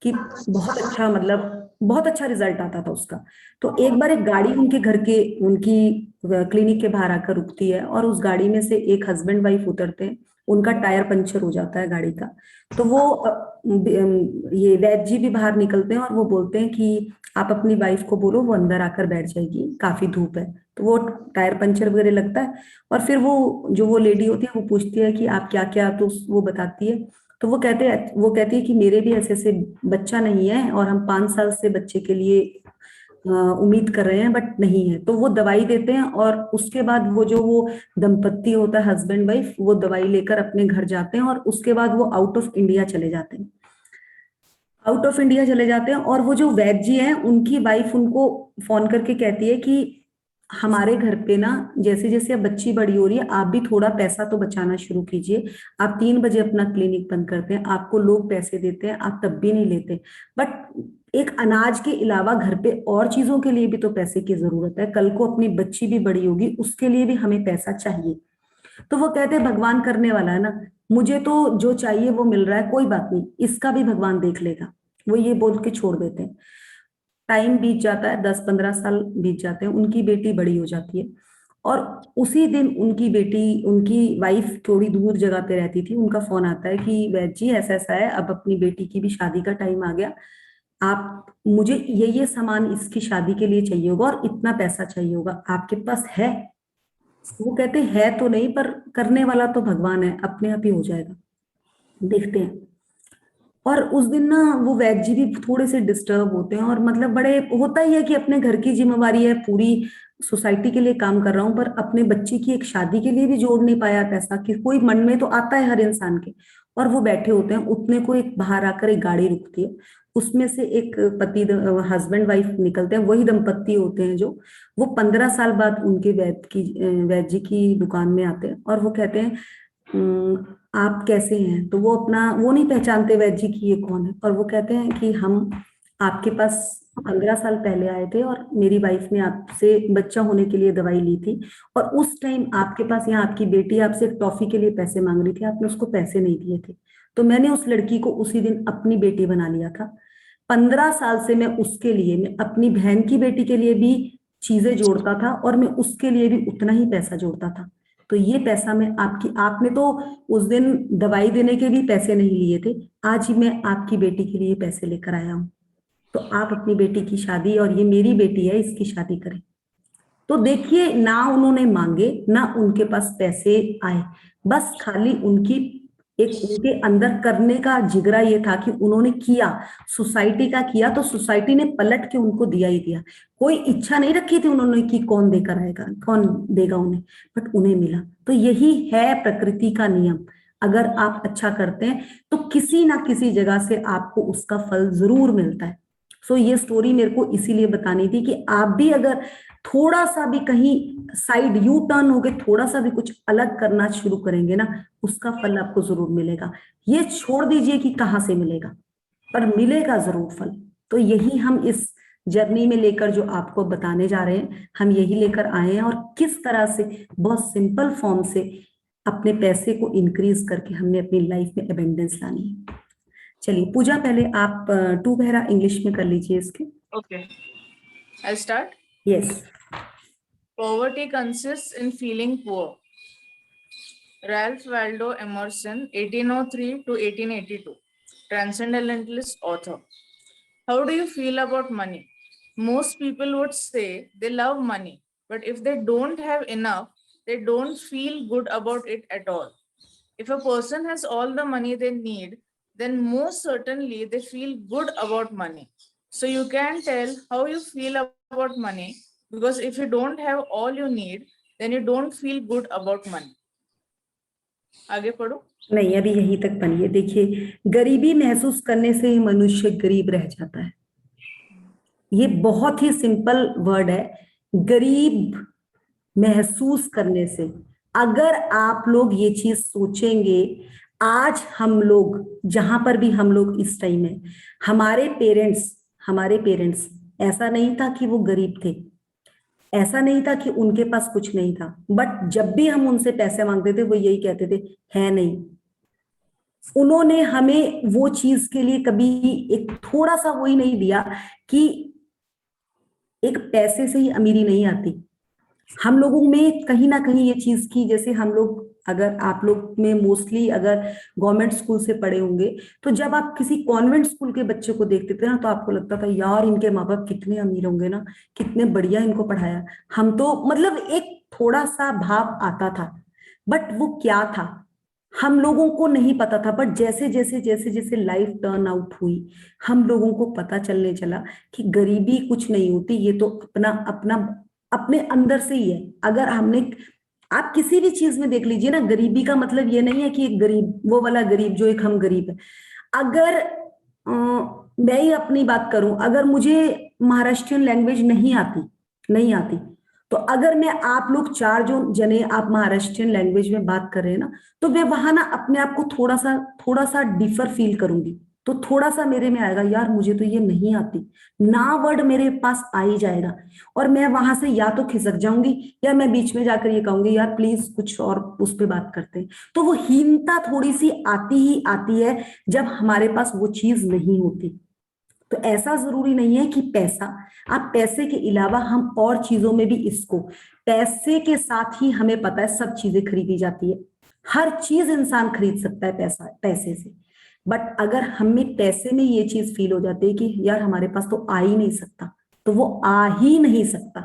कि बहुत अच्छा, मतलब बहुत अच्छा रिजल्ट आता था उसका। तो एक बार एक गाड़ी उनके घर के, उनकी क्लिनिक के बाहर आकर रुकती है और उस गाड़ी में से एक हस्बैंड वाइफ उतरते हैं, उनका टायर पंचर हो जाता है गाड़ी का। तो वो ये वैद्य जी भी बाहर निकलते हैं और वो बोलते हैं कि आप अपनी वाइफ को बोलो वो अंदर आकर बैठ जाएगी, काफी धूप है। तो वो टायर पंचर वगैरह लगता है और फिर वो लेडी होती है वो पूछती है कि आप क्या क्या, तो वो बताती है। तो वो कहती है कि मेरे भी ऐसे ऐसे बच्चा नहीं है और हम 5 साल से बच्चे के लिए उम्मीद कर रहे हैं बट नहीं है। तो वो दवाई देते हैं और उसके बाद वो दंपत्ति होता है हस्बैंड वाइफ, वो दवाई लेकर अपने घर जाते हैं और उसके बाद वो आउट ऑफ इंडिया चले जाते हैं। आउट ऑफ इंडिया चले जाते हैं और वो जो वैद्य जी हैं उनकी वाइफ उनको फोन करके कहती है कि हमारे घर पे ना जैसे जैसे अब बच्ची बड़ी हो रही है, आप भी थोड़ा पैसा तो बचाना शुरू कीजिए। आप 3 बजे अपना क्लिनिक बंद करते हैं, आपको लोग पैसे देते हैं, आप तब भी नहीं लेते। बट एक अनाज के अलावा घर पे और चीजों के लिए भी तो पैसे की जरूरत है। कल को अपनी बच्ची भी बड़ी होगी, उसके लिए भी हमें पैसा चाहिए। तो वो कहते हैं भगवान करने वाला है ना, मुझे तो जो चाहिए वो मिल रहा है, कोई बात नहीं, इसका भी भगवान देख लेगा। वो ये बोल के छोड़ देते हैं। टाइम बीत जाता है, 10-15 साल बीत जाते हैं, उनकी बेटी बड़ी हो जाती है और उसी दिन उनकी बेटी, उनकी वाइफ थोड़ी दूर जगह पे रहती थी, उनका फोन आता है कि वैद्य जी ऐसा ऐसा है, अब अपनी बेटी की भी शादी का टाइम आ गया, आप मुझे ये सामान इसकी शादी के लिए चाहिए होगा और इतना पैसा चाहिए होगा, आपके पास है? वो कहते है तो नहीं, पर करने वाला तो भगवान है, अपने आप ही हो जाएगा, देखते हैं। और उस दिन ना वो वैद्य जी भी थोड़े से डिस्टर्ब होते हैं और मतलब बड़े, होता ही है कि अपने घर की जिम्मेवारी है, पूरी सोसाइटी के लिए काम कर रहा हूं, पर अपने बच्चे की एक शादी के लिए भी जोड़ नहीं पाया पैसा, कि कोई मन में तो आता है हर इंसान के। और वो बैठे होते हैं, उतने को एक बाहर आकर एक गाड़ी रुकती है, उसमें से एक पति हस्बैंड वाइफ निकलते हैं, वही दंपत्ति होते हैं जो वो 15 साल बाद उनके वैद्य जी की दुकान में आते हैं और वो कहते हैं आप कैसे हैं? तो वो नहीं पहचानते वैद्य जी की ये कौन है, और वो कहते हैं कि हम आपके पास 15 साल पहले आए थे और मेरी वाइफ ने आपसे बच्चा होने के लिए दवाई ली थी, और उस टाइम आपके पास, यहाँ आपकी बेटी आपसे एक टॉफी के लिए पैसे मांग रही थी, आपने उसको पैसे नहीं दिए थे, तो मैंने उस लड़की को उसी दिन अपनी बेटी बना लिया था। 15 साल से मैं उसके लिए, मैं अपनी बहन की बेटी के लिए भी चीजें जोड़ता था और मैं उसके लिए भी उतना ही पैसा जोड़ता था। तो ये पैसा मैं आपने तो उस दिन दवाई देने के भी पैसे नहीं लिए थे, आज ही मैं आपकी बेटी के लिए पैसे लेकर आया हूं, तो आप अपनी बेटी की शादी, और ये मेरी बेटी है, इसकी शादी करें। तो देखिए, ना उन्होंने मांगे ना उनके पास पैसे आए, बस खाली उनके अंदर करने का जिगरा ये था कि उन्होंने किया, सोसाइटी का किया, तो सोसाइटी ने पलट के उनको दिया ही दिया। कोई इच्छा नहीं रखी थी उन्होंने कि कौन देकर आएगा, कौन देगा उन्हें, बट उन्हें मिला। तो यही है प्रकृति का नियम, अगर आप अच्छा करते हैं तो किसी ना किसी जगह से आपको उसका फल जरूर मिलता है। सो ये स्टोरी मेरे को इसीलिए बतानी थी कि आप भी अगर थोड़ा सा भी कहीं साइड यू टर्न होके थोड़ा सा भी कुछ अलग करना शुरू करेंगे ना, उसका फल आपको जरूर मिलेगा। ये छोड़ दीजिए कि कहाँ से मिलेगा, पर मिलेगा जरूर फल। तो यही हम इस जर्नी में लेकर जो आपको बताने जा रहे हैं, हम यही लेकर आए हैं, और किस तरह से बहुत सिंपल फॉर्म से अपने पैसे को इंक्रीज करके हमने अपनी लाइफ में एबेंडेंस लानी है। चलिए पूजा, पहले आप 2 पैरा इंग्लिश में कर लीजिए इसके। Okay, I'll start. Yes. Poverty consists in feeling poor. Ralph Waldo Emerson, 1803 to 1882, transcendentalist author. How do you feel about money? Most people would say they love money, but if they don't have enough, they don't feel good about it at all. If a person has all the money they need, then most certainly they feel good about money. So you can tell how you feel about money, because if you don't have all you need, then you don't feel good about money. आगे पढ़ो। नहीं, अभी यहीं तक पढ़िए। देखिए, गरीबी महसूस करने से ही मनुष्य गरीब रह जाता है। ये बहुत ही सिंपल वर्ड है, गरीब महसूस करने से। अगर आप लोग ये चीज सोचेंगे, आज हम लोग जहां पर भी हम लोग इस टाइम है, हमारे पेरेंट्स हमारे पेरेंट्स, ऐसा नहीं था कि वो गरीब थे, ऐसा नहीं था कि उनके पास कुछ नहीं था, बट जब भी हम उनसे पैसे मांगते थे वो यही कहते थे, है नहीं। उन्होंने हमें वो चीज के लिए कभी एक थोड़ा सा वही नहीं दिया कि एक पैसे से ही अमीरी नहीं आती। हम लोगों में कहीं ना कहीं ये चीज की, जैसे हम लोग, अगर आप लोग में मोस्टली अगर गवर्नमेंट स्कूल से पढ़े होंगे, तो जब आप किसी कॉन्वेंट स्कूल के बच्चे को देखते थे ना, तो आपको लगता था यार इनके माँ बाप कितने अमीर होंगे ना, कितने बढ़िया इनको पढ़ाया। हम तो मतलब एक थोड़ा सा भाव आता था, बट वो क्या था हम लोगों को नहीं पता था। बट जैसे जैसे जैसे जैसे लाइफ टर्न आउट हुई, हम लोगों को पता चलने चला कि गरीबी कुछ नहीं होती, ये तो अपना अपना अपने अंदर से ही है। अगर हमने, आप किसी भी चीज में देख लीजिए ना, गरीबी का मतलब ये नहीं है कि एक गरीब, वो वाला गरीब जो एक हम गरीब है। अगर मैं ही अपनी बात करूं, अगर मुझे महाराष्ट्रियन लैंग्वेज नहीं आती, तो अगर मैं, आप लोग चार जो जने आप महाराष्ट्रियन लैंग्वेज में बात कर रहे हैं ना, तो मैं वहां ना अपने आप को थोड़ा सा डिफर फील करूंगी। तो थोड़ा सा मेरे में आएगा, यार मुझे तो ये नहीं आती ना, वर्ड मेरे पास आ ही जाएगा, और मैं वहां से या तो खिसक जाऊंगी, या मैं बीच में जाकर ये कहूंगी यार प्लीज कुछ और उस पर बात करते हैं। तो वो हीनता थोड़ी सी आती ही आती है जब हमारे पास वो चीज नहीं होती। तो ऐसा जरूरी नहीं है कि पैसा, आप पैसे के अलावा हम और चीजों में भी, इसको पैसे के साथ ही हमें पता है सब चीजें खरीदी जाती है, हर चीज इंसान खरीद सकता है पैसे से। बट अगर हमें पैसे में ये चीज फील हो जाती है कि यार हमारे पास तो आ ही नहीं सकता, तो वो आ ही नहीं सकता,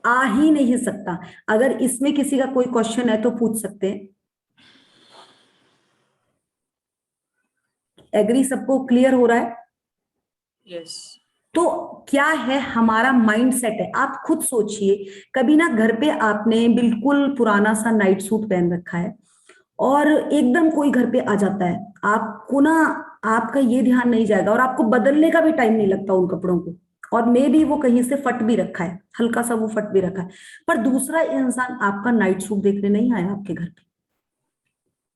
आ ही नहीं सकता। अगर इसमें किसी का कोई क्वेश्चन है तो पूछ सकते हैं। एग्री, सबको क्लियर हो रहा है? यस। तो क्या है, हमारा माइंड सेट है। आप खुद सोचिए, कभी ना घर पे आपने बिल्कुल पुराना सा नाइट सूट पहन रखा है, और एकदम कोई घर पे आ जाता है, आपको ना, आपका ये ध्यान नहीं जाएगा, और आपको बदलने का भी टाइम नहीं लगता उन कपड़ों को, और मे भी वो कहीं से फट भी रखा है, हल्का सा वो फट भी रखा है, पर दूसरा इंसान आपका नाइट सूट देखने नहीं आया आपके घर पे,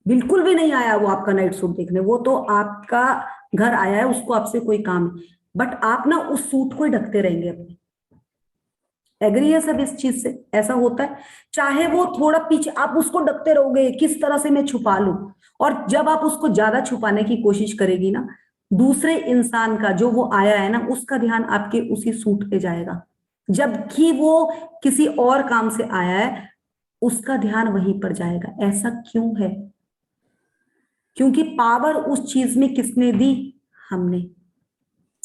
बिल्कुल भी नहीं आया वो आपका नाइट सूट देखने। वो तो आपका घर आया है, उसको आपसे कोई काम है, बट आप ना उस सूट को ही ढकते रहेंगे अपने। एग्री है सब इस चीज से? ऐसा होता है, चाहे वो थोड़ा पीछे, आप उसको ढकते रहोगे किस तरह से मैं छुपा लूं, और जब आप उसको ज्यादा छुपाने की कोशिश करेगी ना, दूसरे इंसान का, जो वो आया है ना, उसका ध्यान आपके उसी सूट पे जाएगा, जबकि वो किसी और काम से आया है, उसका ध्यान वहीं पर जाएगा। ऐसा क्यों है? क्योंकि पावर उस चीज में किसने दी? हमने।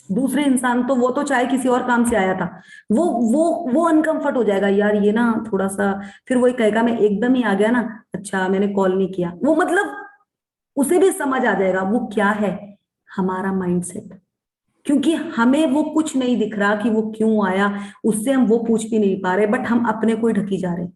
दूसरे इंसान तो, वो तो चाहे किसी और काम से आया था, वो अनकंफर्ट हो जाएगा, यार ये ना थोड़ा सा, फिर वही कहेगा मैं एकदम ही आ गया ना, अच्छा मैंने कॉल नहीं किया, वो मतलब उसे भी समझ आ जाएगा वो क्या है, हमारा माइंडसेट। क्योंकि हमें वो कुछ नहीं दिख रहा कि वो क्यों आया, उससे हम वो पूछ भी नहीं पा रहे, बट हम अपने को ही ढकी जा रहे।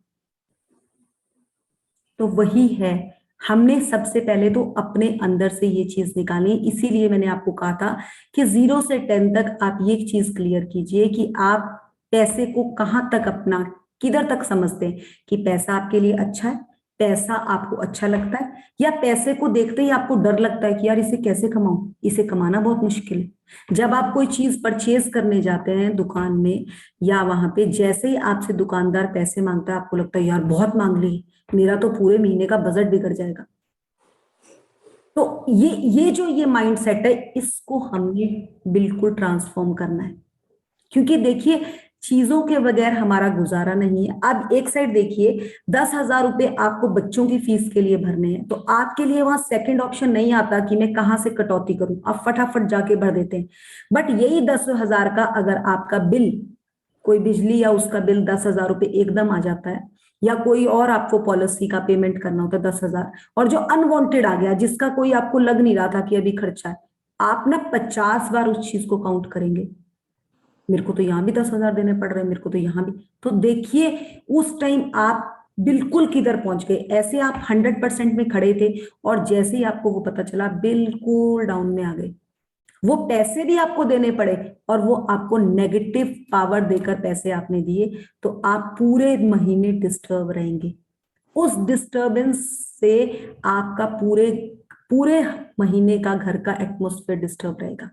तो वही है, हमने सबसे पहले तो अपने अंदर से ये चीज निकाली। इसीलिए मैंने आपको कहा था कि 0 से 10 तक आप ये चीज क्लियर कीजिए कि आप पैसे को कहां तक, अपना किधर तक समझते हैं, कि पैसा आपके लिए अच्छा है, पैसा आपको अच्छा लगता है, या पैसे को देखते ही आपको डर लगता है कि यार इसे कैसे कमाऊं, इसे कमाना बहुत मुश्किल है। जब आप कोई चीज परचेज करने जाते हैं दुकान में या वहां पे, जैसे ही आपसे दुकानदार पैसे मांगता है, आपको लगता है यार बहुत मांग ली, मेरा तो पूरे महीने का बजट बिगड़ जाएगा। तो ये माइंड सेट है, इसको हमने बिल्कुल ट्रांसफॉर्म करना है। क्योंकि देखिए, चीजों के बगैर हमारा गुजारा नहीं है। अब एक साइड देखिए, 10,000 रुपए आपको बच्चों की फीस के लिए भरने हैं, तो आपके लिए वहां सेकंड ऑप्शन नहीं आता कि मैं कहां से कटौती करूं, आप फटाफट जाके भर देते हैं। बट यही 10,000 का अगर आपका बिल, कोई बिजली या उसका बिल 10,000 रुपए एकदम आ जाता है, या कोई और आपको पॉलिसी का पेमेंट करना होता है 10,000, और जो अनवांटेड आ गया, जिसका कोई आपको लग नहीं रहा था कि अभी खर्चा है, आप ना 50 बार उस चीज को काउंट करेंगे, मेरे को तो यहाँ भी 10,000 देने पड़ रहे हैं, मेरे को तो यहाँ भी। तो देखिए उस टाइम आप बिल्कुल किधर पहुंच गए। ऐसे आप 100% में खड़े थे, और जैसे ही आपको वो पता चला, बिल्कुल डाउन में आ गए। वो पैसे भी आपको देने पड़े, और वो आपको नेगेटिव पावर देकर पैसे आपने दिए, तो आप पूरे महीने डिस्टर्ब रहेंगे। उस डिस्टर्बेंस से आपका पूरे पूरे महीने का घर का एटमॉस्फेयर डिस्टर्ब रहेगा।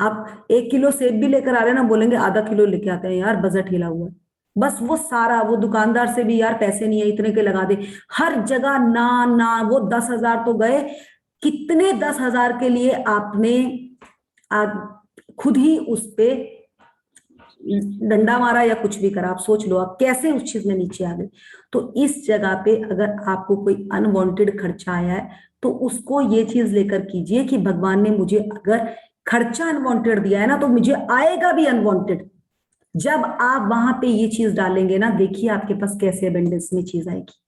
आप 1 किलो सेब भी लेकर आ रहे हैं ना, बोलेंगे आधा किलो लेके आते हैं यार, बजट हिला हुआ है। बस वो सारा, वो दुकानदार से भी यार पैसे नहीं है, इतने के लगा दे। हर जगह ना ना, वो 10,000 तो गए, कितने 10,000 के लिए आपने खुद ही उस पे डंडा मारा या कुछ भी करा। आप सोच लो आप कैसे उस चीज में नीचे आ गए। तो इस जगह पे अगर आपको कोई अनवांटेड खर्चा आया है तो उसको ये चीज लेकर कीजिए कि भगवान ने मुझे अगर खर्चा अनवांटेड दिया है ना, तो मुझे आएगा भी अनवांटेड। जब आप वहां पे ये चीज डालेंगे ना, देखिए आपके पास कैसे अबेंडेंस में चीज आएगी।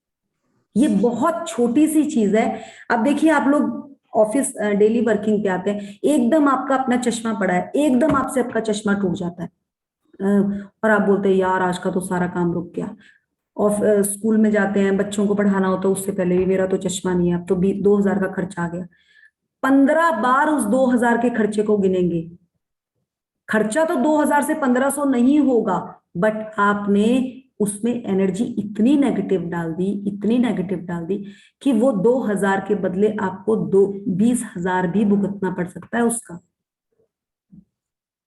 ये बहुत छोटी सी चीज है। अब देखिए आप लोग ऑफिस डेली वर्किंग पे आते हैं, एकदम आपका अपना चश्मा पड़ा है, एकदम आपसे आपका चश्मा टूट जाता है, और आप बोलते हैं यार आज का तो सारा काम रुक गया। और स्कूल में जाते हैं, बच्चों को पढ़ाना होता है, उससे पहले भी मेरा तो चश्मा नहीं है, अब तो 2,000 का खर्चा आ गया। 15 बार उस 2,000 के खर्चे को गिनेंगे। खर्चा तो 2,000 से 1,500 नहीं होगा, बट आपने उसमें एनर्जी इतनी नेगेटिव डाल दी, इतनी नेगेटिव डाल दी कि वो 2,000 के बदले आपको 20,000 भी भुगतना पड़ सकता है उसका।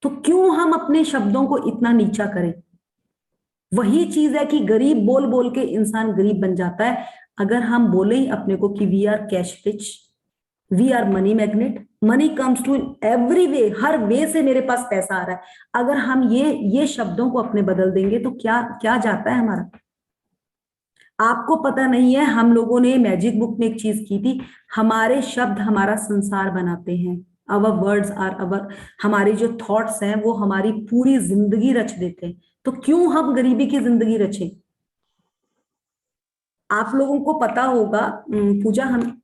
तो क्यों हम अपने शब्दों को इतना नीचा करें? वही चीज है कि गरीब बोल बोल के इंसान गरीब बन जाता है। अगर हम बोले ही अपने को कि we are cash rich, we are money magnet, money comes to every way, हर वे से मेरे पास पैसा आ रहा है, अगर हम ये शब्दों को अपने बदल देंगे तो क्या क्या जाता है हमारा। आपको पता नहीं है, हम लोगों ने मैजिक बुक में एक चीज की थी, हमारे शब्द हमारा संसार बनाते हैं। अवर वर्ड्स आर अवर, हमारे जो थॉट्स हैं वो हमारी पूरी जिंदगी रच देते हैं। तो क्यों हम गरीबी की जिंदगी रचें? आप लोगों को पता होगा पूजा, हम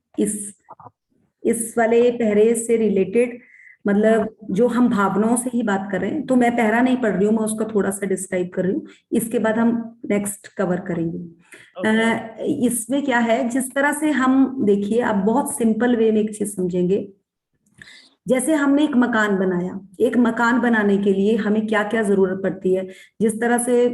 इस वाले पहरे से रिलेटेड, मतलब जो हम भावनाओं से ही बात कर रहे हैं, तो मैं पहरा नहीं पढ़ रही हूँ, मैं उसका थोड़ा सा डिस्क्राइब कर रही हूँ, इसके बाद हम नेक्स्ट कवर करेंगे। इसमें क्या है, जिस तरह से हम, देखिए आप बहुत सिंपल वे में एक चीज समझेंगे। जैसे हमने एक मकान बनाया, एक मकान बनाने के लिए हमें क्या क्या जरूरत पड़ती है, जिस तरह से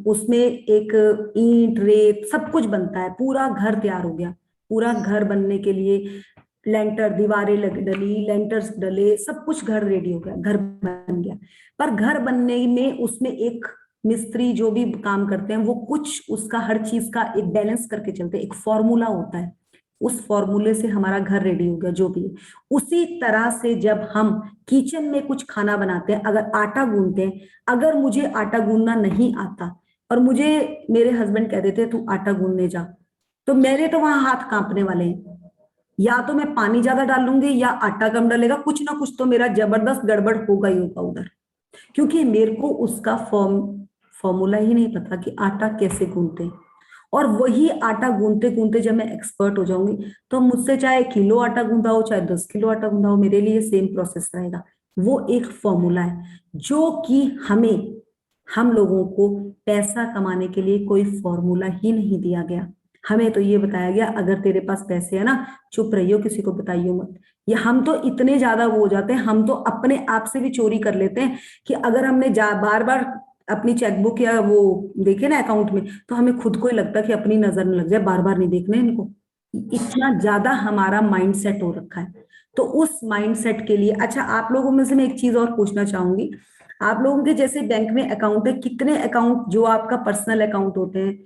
उसमें एक ईंट रेत सब कुछ बनता है, पूरा घर तैयार हो गया। पूरा घर बनने के लिए लेंटर, दीवारें डली, लेंटर्स डले, सब कुछ घर रेडी हो गया, घर बन गया। पर घर बनने में उसमें एक मिस्त्री जो भी काम करते हैं वो कुछ उसका हर चीज का एक बैलेंस करके चलते हैं, एक फॉर्मूला होता है, उस फॉर्मूले से हमारा घर रेडी हो गया जो भी है। उसी तरह से जब हम किचन में कुछ खाना बनाते हैं, अगर आटा गूंदते हैं, अगर मुझे आटा गूंदना नहीं आता और मुझे मेरे हस्बैंड कह देते तू आटा गूंदने जा, तो मेरे तो वहां हाथ कांपने वाले हैं। या तो मैं पानी ज्यादा डालूंगी या आटा कम डालेगा, कुछ ना कुछ तो मेरा जबरदस्त गड़बड़ होगा ही होगा उधर, क्योंकि मेरे को उसका फॉर्मूला ही नहीं पता कि आटा कैसे गूंदते हैं। और वही आटा गूंदते गूंदते जब मैं एक्सपर्ट हो जाऊंगी, तो मुझसे चाहे किलो आटा गूंदा हो, चाहे 10 किलो आटा गूंदा हो, मेरे लिए सेम प्रोसेस रहेगा। वो एक फॉर्मूला है जो कि हम लोगों को पैसा कमाने के लिए कोई फॉर्मूला ही नहीं दिया गया। हमें तो ये बताया गया अगर तेरे पास पैसे है ना, चुप रहियो, किसी को बताइयो मत। ये हम तो इतने ज्यादा वो हो जाते हैं, हम तो अपने आप से भी चोरी कर लेते हैं कि अगर हमने बार बार अपनी चेकबुक या वो देखे ना अकाउंट में, तो हमें खुद को ही लगता है कि अपनी नजर न लग जाए, बार बार नहीं देखना है इनको। इतना ज्यादा हमारा माइंड सेट हो रखा है। तो उस माइंड सेट के लिए, अच्छा आप लोगों में से मैं एक चीज और पूछना चाहूंगी, आप लोगों के जैसे बैंक में अकाउंट है, कितने अकाउंट जो आपका पर्सनल अकाउंट होते हैं?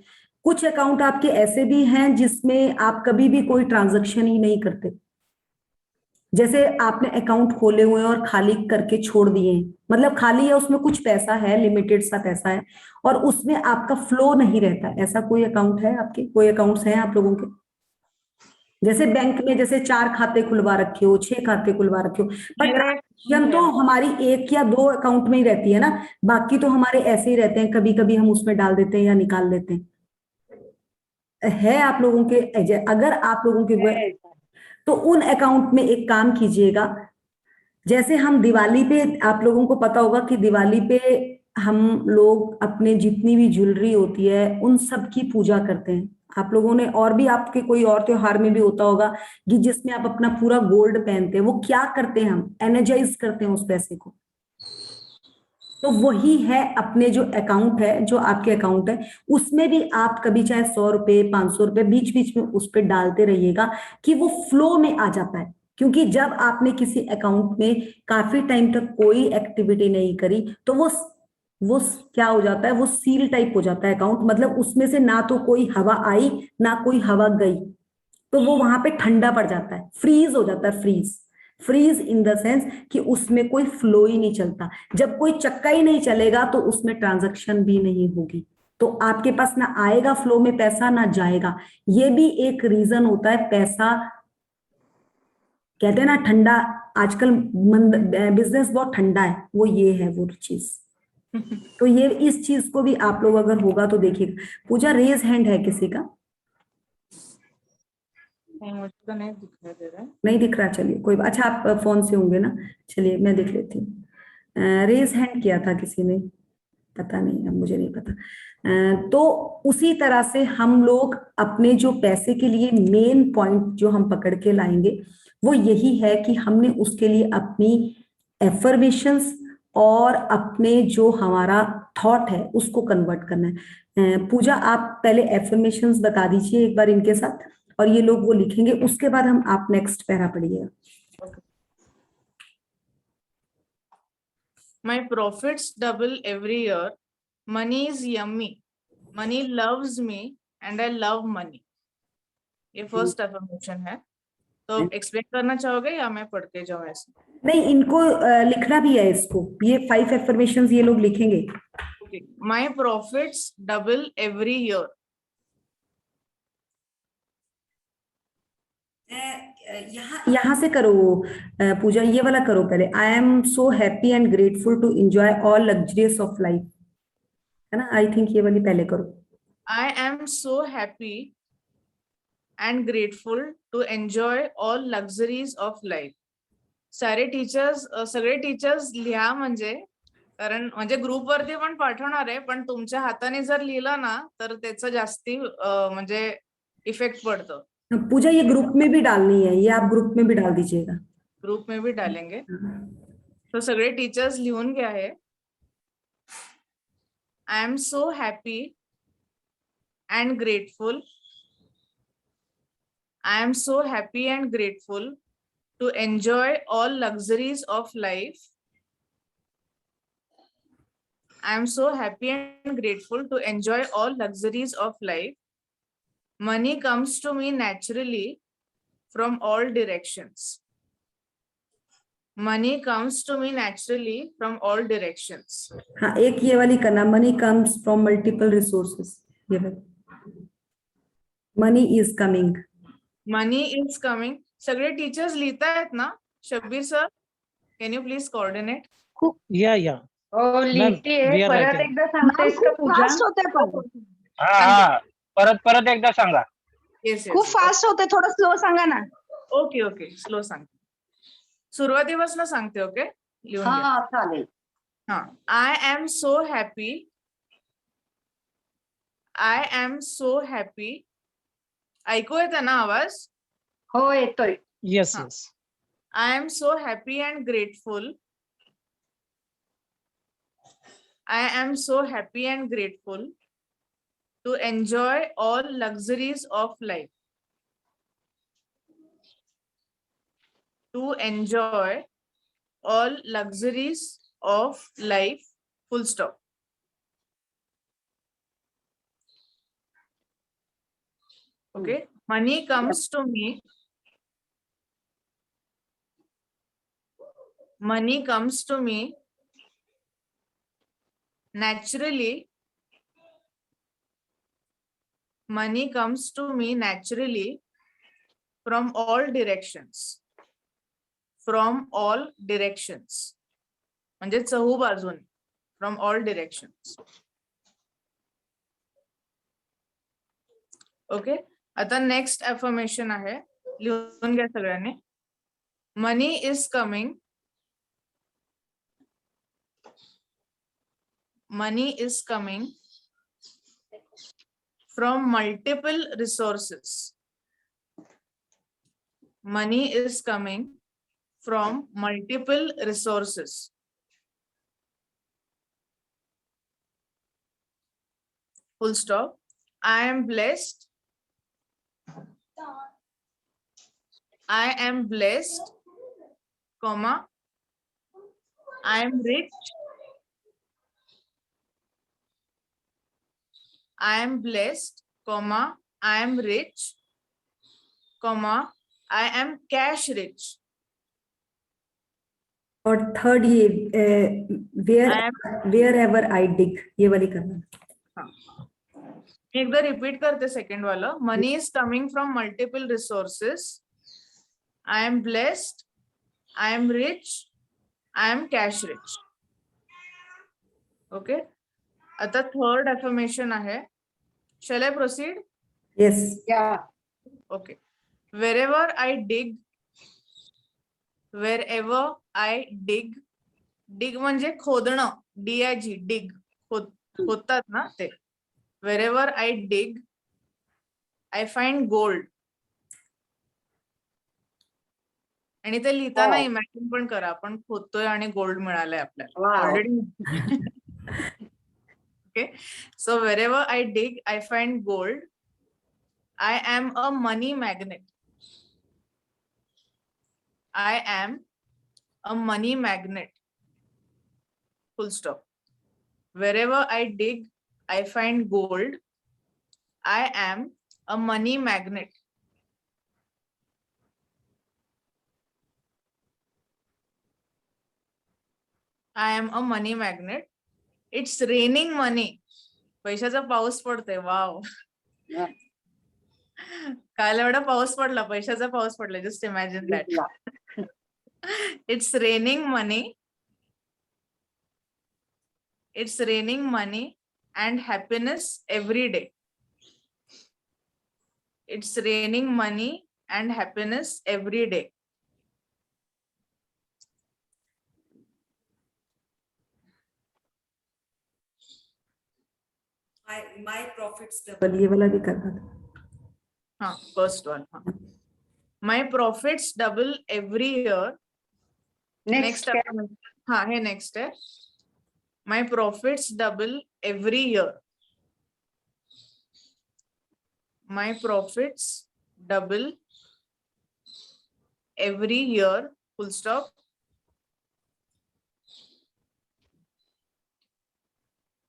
कुछ अकाउंट आपके ऐसे भी हैं जिसमें आप कभी भी कोई ट्रांजैक्शन ही नहीं करते, जैसे आपने अकाउंट खोले हुए हैं और खाली करके छोड़ दिए हैं, मतलब खाली है, उसमें कुछ पैसा है, लिमिटेड सा पैसा है, और उसमें आपका फ्लो नहीं रहता। ऐसा कोई अकाउंट है आपके? कोई अकाउंट्स हैं आप लोगों के? जैसे बैंक में जैसे 4 खाते खुलवा रखे हो, 6 खाते खुलवा रखे हो, बट ट्रांजेक्शन तो हमारी 1 या 2 अकाउंट में ही रहती है ना, बाकी तो हमारे ऐसे ही रहते हैं, कभी कभी हम उसमें डाल देते हैं या निकाल देते हैं। है आप लोगों के? अगर आप लोगों के, तो उन अकाउंट में एक काम कीजिएगा, जैसे हम दिवाली पे, आप लोगों को पता होगा कि दिवाली पे हम लोग अपने जितनी भी ज्वेलरी होती है उन सब की पूजा करते हैं। आप लोगों ने, और भी आपके कोई और त्योहार में भी होता होगा कि जिसमें आप अपना पूरा गोल्ड पहनते हैं, वो क्या करते हैं, हम एनर्जाइज करते हैं उस पैसे को। तो वही है अपने जो अकाउंट है, जो आपके अकाउंट है, उसमें भी आप कभी चाहे 100 रुपए 500 रुपए बीच बीच में उस पर डालते रहिएगा कि वो फ्लो में आ जाता है। क्योंकि जब आपने किसी अकाउंट में काफी टाइम तक कोई एक्टिविटी नहीं करी तो वो क्या हो जाता है, वो सील टाइप हो जाता है अकाउंट, मतलब उसमें से ना तो कोई हवा आई ना कोई हवा गई, तो वो वहां पे ठंडा पड़ जाता है, फ्रीज हो जाता है, फ्रीज इन द सेंस कि उसमें कोई फ्लो ही नहीं चलता। जब कोई चक्का ही नहीं चलेगा तो उसमें ट्रांजैक्शन भी नहीं होगी, तो आपके पास ना आएगा फ्लो में पैसा ना जाएगा। ये भी एक रीजन होता है पैसा, कहते हैं ना ठंडा, आजकल बिजनेस बहुत ठंडा है, वो ये है वो चीज। तो ये इस चीज को भी आप लोग अगर होगा तो देखिएगा। पूजा रेज हैंड है किसी का? नहीं, मुझको नहीं दिखाई दे रहा है। नहीं दिख रहा, चलिए कोई अच्छा, आप फोन से होंगे ना, चलिए मैं देख लेती हूँ। रेज हैंड किया था किसी ने, पता नहीं, अब मुझे नहीं पता। तो उसी तरह से हम लोग अपने जो पैसे के लिए मेन पॉइंट जो हम पकड़ के लाएंगे वो यही है कि हमने उसके लिए अपनी एफर्मेशंस और अपने जो हमारा थॉट है उसको कन्वर्ट करना है। पूजा आप पहले एफर्मेशंस बता दीजिए एक बार इनके साथ, और ये लोग वो लिखेंगे, उसके बाद हम आप नेक्स्ट पैरा पढ़िएगा। My profits double every year. Money is yummy. Money loves me and I love money. ये फर्स्ट अफर्मेशन है। तो एक्सप्लेन करना चाहोगे या मैं पढ़ के जाऊँ ऐसे? नहीं, इनको लिखना भी है, इसको ये 5 एफर्मेशंस ये लोग लिखेंगे। My profits double every year. यहाँ से करो पूजा, ये वाला करो पहले। I am so happy and grateful to enjoy all luxurious of life, है ना? आई थिंक ये वाली पहले करो। I am so happy and grateful to enjoy all luxuries of life. सारे टीचर्स, सगळे टीचर्स लिहा, म्हणजे कारण म्हणजे ग्रुपवरती पण पाठवणार आहे, पण तुमच्या हाताने जर लिहिलं ना तर त्याचं जास्ती म्हणजे इफेक्ट पडतो। पूजा ये ग्रुप में भी डालनी है, ये आप ग्रुप में भी डाल दीजिएगा। ग्रुप में भी डालेंगे। तो सगळे टीचर्स लिहून घ्या है। आई am so happy and grateful, I am so happy and grateful to enjoy all luxuries of life. I am so happy and grateful to enjoy all luxuries of life. Money comes to me naturally from all directions. Money comes to me naturally from all directions. हाँ, एक ये वाली करना, money comes from multiple resources, ये वाली, money is coming. Money is coming. सगळे teachers लिहिता आहेत ना? Shabbir sir, can you please coordinate? Yeah. लिहिते, परत एकदा सांगतेस का पूजा? फास्ट होते पण हा परत एकदा सांगा. खूप फास्ट होते, थोडं स्लो सांगा ना. ओके स्लो सांगते, सुरुवातीपासून सांगते. ओके, लिहून घ्या. हा चालेल. हा, I am so happy, I am so happy. ऐकू येतं ना आवाज? हो येतोय. Yes. I am so happy and grateful. I am so happy and grateful to enjoy all luxuries of life. To enjoy all luxuries of life. Full stop. Okay. Money comes to me. Money comes to me naturally. Money comes to me naturally from all directions. From all directions. म्हणजे चहू बाजून. From all directions. Okay. आता next affirmation आहे, लिहून घ्या सगळ्यांनी. Money is coming. Money is coming from multiple resources. Money is coming from multiple resources. Full stop. I am blessed. I am blessed, comma, I am rich, I am blessed, comma, I am rich, comma, I am cash rich. और third ये wherever I dig, ये वाली करना। एक बार repeat करते second वाला। Money is coming from multiple resources, I am blessed, I am rich, I am cash rich. Okay, आता थर्ड अफर्मेशन आहे। Shall I proceed? Yes, okay. Wherever I dig, wherever I dig, dig म्हणजे खोदणं, dig, dig, खोदतात ना ते। wherever I dig, I find gold. आणि ते लिहिताना imagine पण करा, आपण खोदतोय आणि गोल्ड मिळालंय आपल्याला already. Okay, so wherever I dig, I find gold. I am a money magnet. I am a money magnet. Full stop. Wherever I dig, I find gold. I am a money magnet. I am a money magnet. It's raining money. पैशाचा पाऊस पडतोय, वाव। काल एवढा पाऊस पडला, पैशाचा पाऊस पडला, just imagine that. It's raining money. It's raining money and happiness every day. It's raining money and happiness every day. my profits double, ये वाला भी करना था। हाँ, first one. हाँ. My profits double every year. Next हाँ है next है। My profits double every year. My profits double every year. Full stop.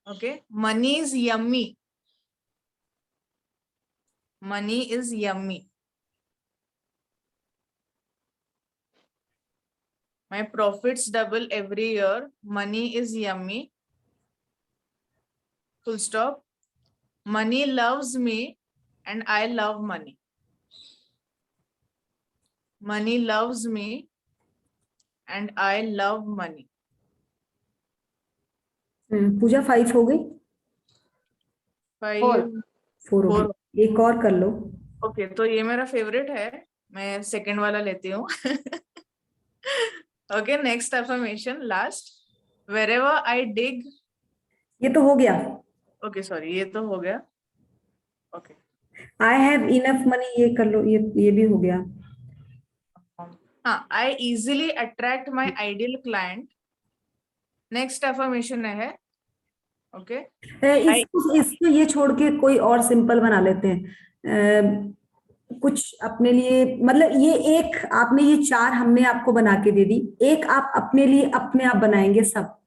Okay. Money is yummy. Money is yummy. My profits double every year. Money is yummy. Full stop. Money loves me and I love money. Money loves me and I love money. पूजा 5 हो गई? 4 हो गई। एक और कर लो। Okay, तो ये मेरा फेवरेट है, मैं सेकंड वाला लेती हूँ। Okay, next affirmation, last. Wherever I dig, ये तो हो गया। ओके सॉरी, ये तो हो गया। Okay, I have enough money, ये कर लो, ये भी हो गया। हाँ, I easily attract my ideal client. Next affirmation है। ओके, इसको ये छोड़ के कोई और सिंपल बना लेते हैं। कुछ अपने लिए, मतलब ये एक आपने, ये 4 हमने आपको बना के दे दी, एक आप अपने लिए अपने आप बनाएंगे। सब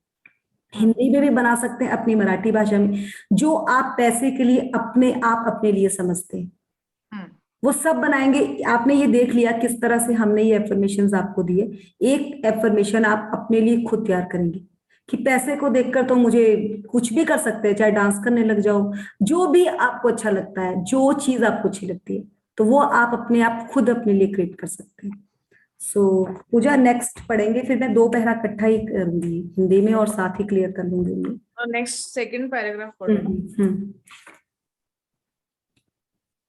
हिंदी में भी बना सकते हैं, अपनी मराठी भाषा में, जो आप पैसे के लिए अपने आप अपने लिए समझते हैं वो सब बनाएंगे। आपने ये देख लिया किस तरह से हमने ये एफर्मेशंस आपको दिए। एक एफर्मेशन आप अपने लिए खुद तैयार करेंगे कि पैसे को देखकर तो मुझे कुछ भी कर सकते हैं, चाहे डांस करने लग जाओ, जो भी आपको अच्छा लगता है, जो चीज आपको अच्छी लगती है, तो वो आप अपने आप खुद अपने लिए क्रिएट कर सकते हैं। सो पूजा नेक्स्ट पढ़ेंगे, फिर मैं 2 पैरा इकट्ठा ही करूंगी हिंदी में और साथ ही क्लियर कर लूंगी। नेक्स्ट सेकंड पैराग्राफ पढ़ो।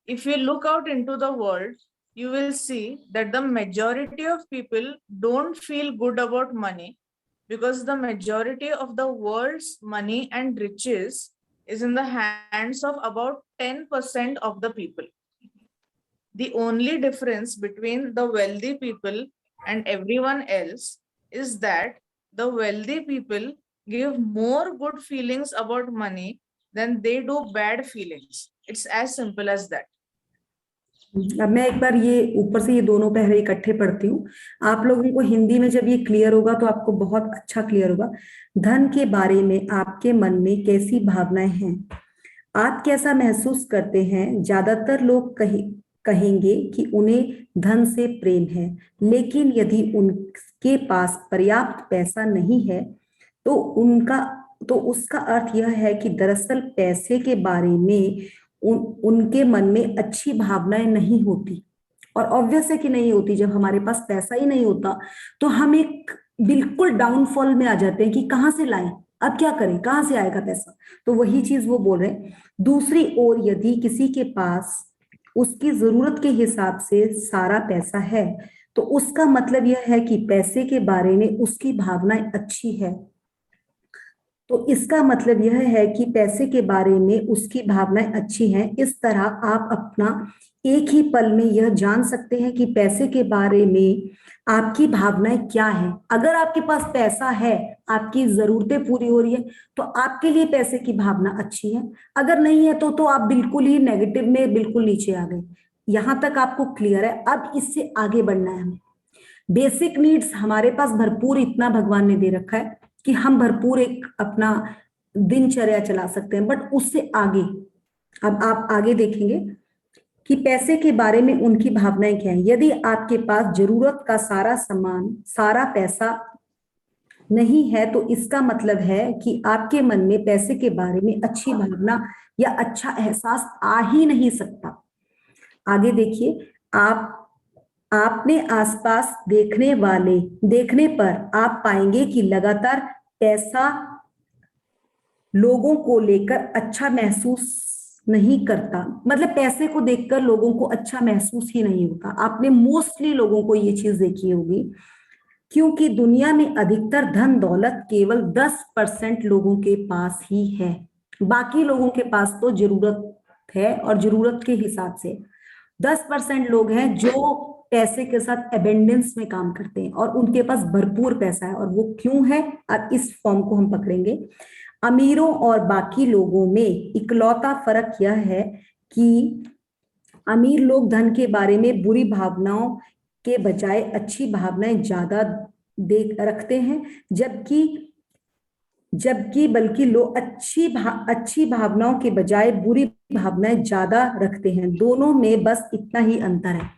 If you look out into the world, you will see that the majority of people don't feel good about money because the majority of the world's money and riches is in the hands of about 10% of the people. The only difference between the wealthy people and everyone else is that the wealthy people give more good feelings about money than they do bad feelings. It's as simple as that. अब मैं एक बार ये ऊपर से ये दोनों पहरे इकट्ठे पढ़ती हूँ। आप लोगों को हिंदी में जब ये क्लियर होगा तो आपको बहुत अच्छा क्लियर होगा। धन के बारे में आपके मन में कैसी भावनाएं हैं, आप कैसा महसूस करते हैं। ज्यादातर लोग कहेंगे कि उन्हें धन से प्रेम है, लेकिन यदि उनके पास पर्याप्त पैसा नहीं है तो उसका अर्थ यह है कि दरअसल पैसे के बारे में उनके मन में अच्छी भावनाएं नहीं होती। और ऑब्वियस है कि नहीं होती। जब हमारे पास पैसा ही नहीं होता तो हम एक बिल्कुल डाउनफॉल में आ जाते हैं कि कहां से लाएं, अब क्या करें, कहां से आएगा पैसा। तो वही चीज वो बोल रहे हैं। दूसरी ओर यदि किसी के पास उसकी जरूरत के हिसाब से सारा पैसा है तो उसका मतलब यह है कि पैसे के बारे में उसकी भावनाएं अच्छी है। तो इसका मतलब यह है कि पैसे के बारे में उसकी भावनाएं अच्छी हैं। इस तरह आप अपना एक ही पल में यह जान सकते हैं कि पैसे के बारे में आपकी भावनाएं क्या है। अगर आपके पास पैसा है, आपकी जरूरतें पूरी हो रही है, तो आपके लिए पैसे की भावना अच्छी है। अगर नहीं है तो आप बिल्कुल ही नेगेटिव में बिल्कुल नीचे आ गए। यहां तक आपको क्लियर है। अब इससे आगे बढ़ना है हमें। बेसिक नीड्स हमारे पास भरपूर इतना भगवान ने दे रखा है कि हम भरपूर एक अपना दिनचर्या चला सकते हैं। बट उससे आगे अब आप आगे देखेंगे कि पैसे के बारे में उनकी भावनाएं क्या है। यदि आपके पास जरूरत का सारा सामान, सारा पैसा नहीं है तो इसका मतलब है कि आपके मन में पैसे के बारे में अच्छी भावना या अच्छा एहसास आ ही नहीं सकता। आगे देखिए, आपने आसपास देखने पर आप पाएंगे कि लगातार पैसा लोगों को लेकर अच्छा महसूस नहीं करता। मतलब पैसे को देखकर लोगों को अच्छा महसूस ही नहीं होता। आपने मोस्टली लोगों को ये चीज देखी होगी, क्योंकि दुनिया में अधिकतर धन दौलत केवल 10% लोगों के पास ही है। बाकी लोगों के पास तो जरूरत है और जरूरत के हिसाब से 10% लोग हैं जो पैसे के साथ एबेंडेंस में काम करते हैं और उनके पास भरपूर पैसा है। और वो क्यों है, अब इस फॉर्म को हम पकड़ेंगे। अमीरों और बाकी लोगों में इकलौता फर्क यह है कि अमीर लोग धन के बारे में बुरी भावनाओं के बजाय अच्छी भावनाएं ज्यादा रखते हैं, जबकि बल्कि लोग अच्छी भावनाओं के बजाय बुरी भावनाएं ज्यादा रखते हैं। दोनों में बस इतना ही अंतर है।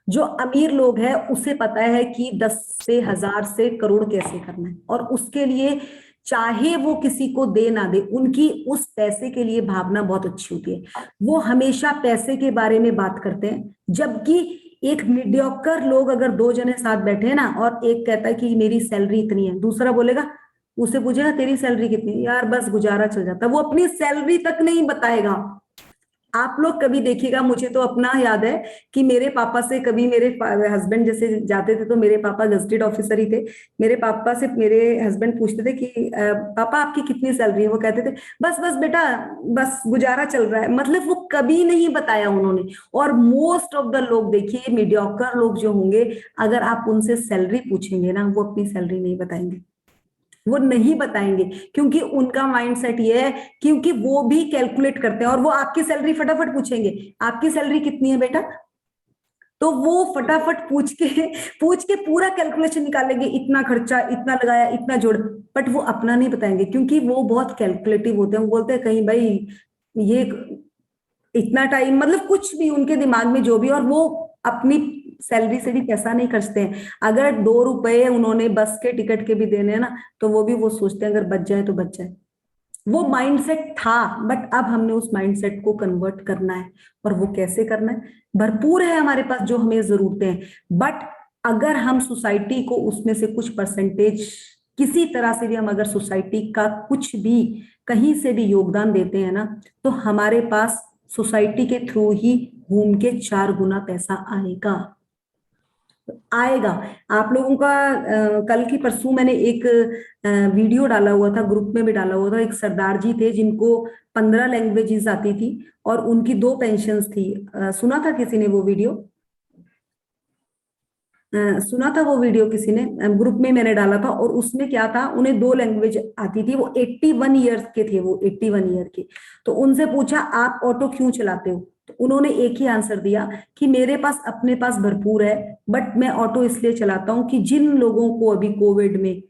जो अमीर लोग हैं उसे पता है कि 10 से 1000 से करोड़ कैसे करना है, और उसके लिए चाहे वो किसी को दे ना दे, उनकी उस पैसे के लिए भावना बहुत अच्छी होती है। वो हमेशा पैसे के बारे में बात करते हैं। जबकि एक मीडियोकर लोग अगर 2 जने साथ बैठे हैं ना, और एक कहता है कि मेरी सैलरी इतनी है, दूसरा बोलेगा, उसे पूछेगा तेरी सैलरी कितनी, यार बस गुजारा चल जाता। वो अपनी सैलरी तक नहीं बताएगा। आप लोग कभी देखिएगा, मुझे तो अपना याद है कि मेरे पापा से कभी मेरे हस्बैंड जैसे जाते थे, तो मेरे पापा गजेटेड ऑफिसर ही थे। मेरे पापा से मेरे हस्बैंड पूछते थे कि पापा आपकी कितनी सैलरी है, वो कहते थे बस बस बेटा बस गुजारा चल रहा है। मतलब वो कभी नहीं बताया उन्होंने। और मोस्ट ऑफ द लोग देखिए, मीडियोकर लोग जो होंगे, अगर आप उनसे सैलरी पूछेंगे ना, वो अपनी सैलरी नहीं बताएंगे। वो नहीं बताएंगे क्योंकि उनका माइंडसेट ये है, क्योंकि वो भी कैलकुलेट करते हैं। और वो आपकी सैलरी फटाफट पूछेंगे, आपकी सैलरी कितनी है बेटा, तो वो फटाफट पूछ के पूरा कैलकुलेशन निकालेंगे, इतना खर्चा, इतना लगाया, इतना जोड़। बट वो अपना नहीं बताएंगे क्योंकि वो बहुत कैलकुलेटिव होते हैं। वो बोलते हैं कहीं भाई ये इतना टाइम, मतलब कुछ भी उनके दिमाग में जो भी, और वो अपनी सैलरी से भी पैसा नहीं खर्चते हैं। अगर 2 रुपए उन्होंने बस के टिकट के भी देने हैं ना, तो वो भी वो सोचते हैं अगर बच जाए तो बच जाए। वो माइंडसेट था, बट अब हमने उस माइंडसेट को कन्वर्ट करना है। और वो कैसे करना है, भरपूर है हमारे पास जो हमें जरूरतें हैं, बट अगर हम सोसाइटी को उसमें से कुछ परसेंटेज, किसी तरह से भी हम अगर सोसाइटी का कुछ भी कहीं से भी योगदान देते हैं ना, तो हमारे पास सोसाइटी के थ्रू ही घूम के 4 गुना पैसा आएगा। आप लोगों का कल की परसों मैंने एक वीडियो डाला हुआ था, ग्रुप में भी डाला हुआ था। एक सरदार जी थे जिनको 15 लैंग्वेजेस आती थी और उनकी 2 पेंशन्स थी। सुना था किसी ने वो वीडियो? सुना था वो वीडियो किसी ने, ग्रुप में मैंने डाला था, और उसमें क्या था, उन्हें 2 लैंग्वेज आती थी, वो 81 ईयर्स के थे, वो 81 ईयर के। तो उनसे पूछा आप ऑटो क्यों चलाते हो, तो उन्होंने एक ही आंसर दिया कि मेरे पास अपने पास भरपूर है, बट मैं ऑटो इसलिए चलाता हूँ कि जिन लोगों को अभी कोविड में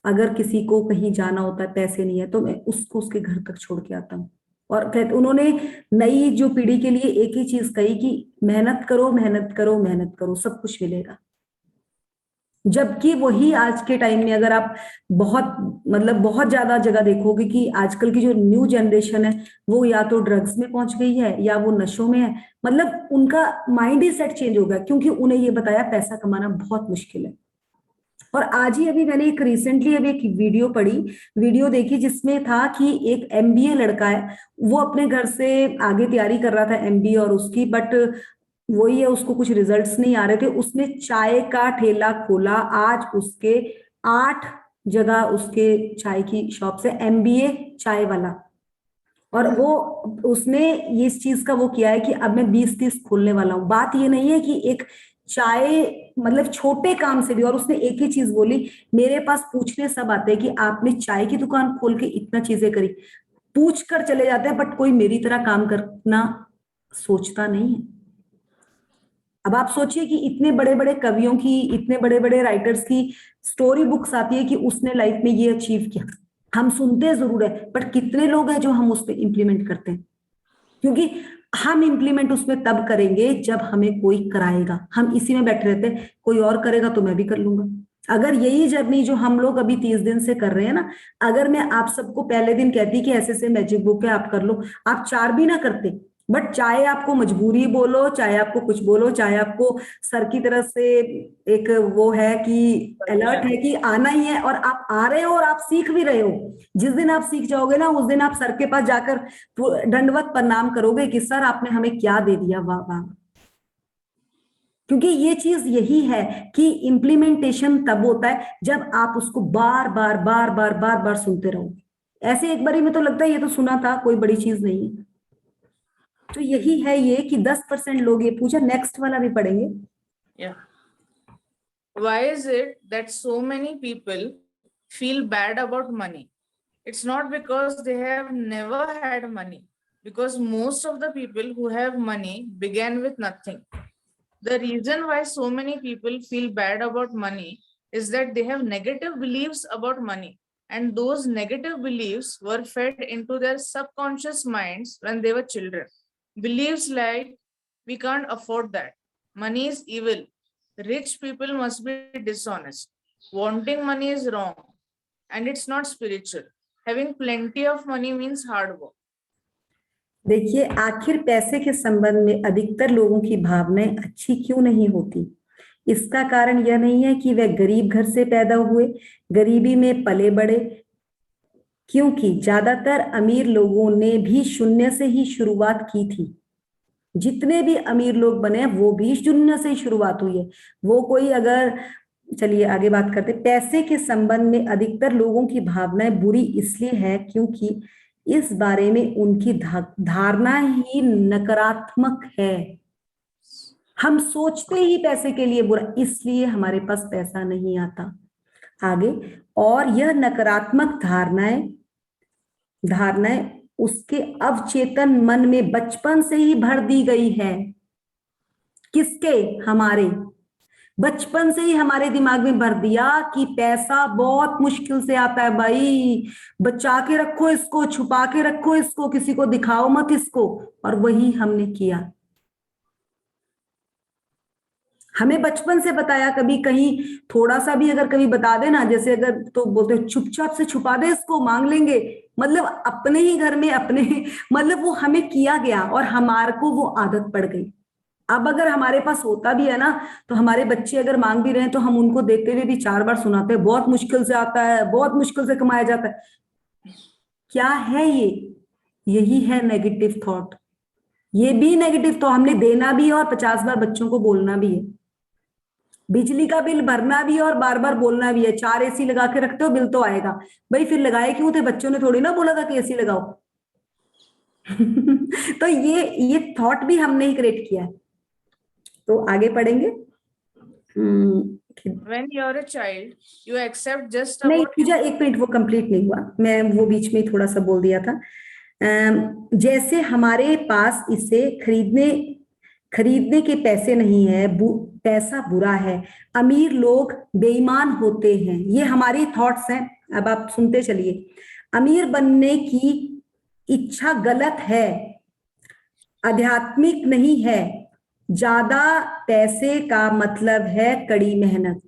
अगर किसी को कहीं जाना होता है, पैसे नहीं है, तो मैं उसको उसके घर तक छोड़ के आता हूँ। और कहते उन्होंने नई जो पीढ़ी के लिए एक ही चीज कही कि मेहनत करो, मेहनत करो, मेहनत करो, सब कुछ मिलेगा। जबकि वही आज के टाइम में अगर आप बहुत मतलब बहुत ज्यादा जगह देखोगे कि आजकल की जो न्यू जनरेशन है वो या तो ड्रग्स में पहुंच गई है या वो नशों में है, मतलब उनका माइंड ही सेट चेंज हो गया, क्योंकि उन्हें ये बताया पैसा कमाना बहुत मुश्किल है। और आज ही अभी मैंने एक रिसेंटली अभी एक वीडियो पढ़ी, वीडियो देखी, जिसमें था कि एक एमबीए लड़का है, वो अपने घर से आगे तैयारी कर रहा था एमबीए और उसकी, बट वही है, उसको कुछ रिजल्ट्स नहीं आ रहे थे, उसने चाय का ठेला खोला, आज उसके 8 जगह उसके चाय की शॉप से एमबीए चाय वाला। और वो उसने ये इस चीज का वो किया है कि अब मैं 20-30 खोलने वाला हूँ। बात ये नहीं है कि एक चाय मतलब छोटे काम से भी, और उसने एक ही चीज बोली, मेरे पास पूछने सब आते हैं कि आपने चाय की दुकान खोल के इतना चीजें करी, पूछ कर चले जाते हैं, बट कोई मेरी तरह काम करना सोचता नहीं है। अब आप सोचिए कि इतने बड़े बड़े कवियों की, इतने बड़े बड़े राइटर्स की स्टोरी बुक्स आती है कि उसने लाइफ में ये अचीव किया, हम सुनते जरूर है, बट कितने लोग हैं जो हम उस पर इम्प्लीमेंट करते हैं? क्योंकि हम इम्प्लीमेंट उसमें तब करेंगे जब हमें कोई कराएगा। हम इसी में बैठे रहते हैं, कोई और करेगा तो मैं भी कर लूंगा। अगर यही जर्नी जो हम लोग अभी 30 दिन से कर रहे हैं ना, अगर मैं आप सबको पहले दिन कहती कि ऐसे से मैजिक बुक है आप कर लो, आप 4 भी ना करते, बट चाहे आपको मजबूरी बोलो, चाहे आपको कुछ बोलो, चाहे आपको सर की तरफ से एक वो है कि अलर्ट है कि आना ही है, और आप आ रहे हो और आप सीख भी रहे हो, जिस दिन आप सीख जाओगे ना, उस दिन आप सर के पास जाकर दंडवत प्रणाम करोगे कि सर आपने हमें क्या दे दिया, वाह वाह। क्योंकि ये चीज यही है कि इम्प्लीमेंटेशन तब होता है जब आप उसको बार बार बार बार बार बार सुनते रहो। ऐसे एक बारी में तो लगता है ये तो सुना था, कोई बड़ी चीज नहीं है। तो यही है ये कि 10% लोग, ये पूछा, नेक्स्ट वाला भी पढ़ेंगे। Yeah. Why is it that so many people feel bad about money? It's not because they have never had money, because most of the people who have money began with nothing. The reason why so many people feel bad about money is that they have negative beliefs about money, and those negative beliefs were fed into their subconscious minds when they were children. Beliefs like, we can't afford that, money is evil, rich people must be dishonest, wanting money is wrong, and it's not spiritual, having plenty of money means hard work. देखिए, आखिर पैसे के संबंध में अधिकतर लोगों की भावनाएं अच्छी क्यों नहीं होती? इसका कारण यह नहीं है कि वे गरीब घर से पैदा हुए, गरीबी में पले बड़े, क्योंकि ज्यादातर अमीर लोगों ने भी शून्य से ही शुरुआत की थी। जितने भी अमीर लोग बने वो भी शून्य से ही शुरुआत हुई है। वो कोई अगर, चलिए आगे बात करते। पैसे के संबंध में अधिकतर लोगों की भावनाएं बुरी इसलिए है क्योंकि इस बारे में उनकी धारणा ही नकारात्मक है। हम सोचते ही पैसे के लिए बुरा, इसलिए हमारे पास पैसा नहीं आता। आगे, और यह नकारात्मक धारणाएं उसके अवचेतन मन में बचपन से ही भर दी गई है। किसके? हमारे। बचपन से ही हमारे दिमाग में भर दिया कि पैसा बहुत मुश्किल से आता है भाई, बचा के रखो इसको, छुपा के रखो इसको, किसी को दिखाओ मत इसको। और वही हमने किया। हमें बचपन से बताया, कभी कहीं थोड़ा सा भी अगर कभी बता देना, जैसे अगर तो बोलते चुपचाप से छुपा दे इसको, मांग लेंगे, मतलब अपने ही घर में अपने, मतलब वो हमें किया गया और हमारे को वो आदत पड़ गई। अब अगर हमारे पास होता भी है ना, तो हमारे बच्चे अगर मांग भी रहे हैं तो हम उनको देते हुए भी 4 बार सुनाते हैं, बहुत मुश्किल से आता है, बहुत मुश्किल से कमाया जाता है। क्या है ये? यही है नेगेटिव थॉट। ये भी नेगेटिव तो हमने देना भी है और 50 बार बच्चों को बोलना भी है। बिजली का बिल भरना भी है और बार बार बोलना भी है। 4 एसी लगा के रखते हो, बिल तो आएगा भाई, फिर लगाए क्यों थे? बच्चों ने थोड़ी ना बोला था कि एसी लगाओ। तो ये थॉट भी हमने ही क्रिएट किया है। तो आगे पढ़ेंगे। When you're a child, you accept just नहीं about पूजा, एक मिनट, वो कंप्लीट नहीं हुआ, मैं वो बीच में थोड़ा सा बोल दिया था। जैसे हमारे पास इसे खरीदने के पैसे नहीं है, पैसा बुरा है, अमीर लोग बेईमान होते हैं, ये हमारी थॉट्स हैं। अब आप सुनते चलिए। अमीर बनने की इच्छा गलत है, आध्यात्मिक नहीं है, ज्यादा पैसे का मतलब है कड़ी मेहनत,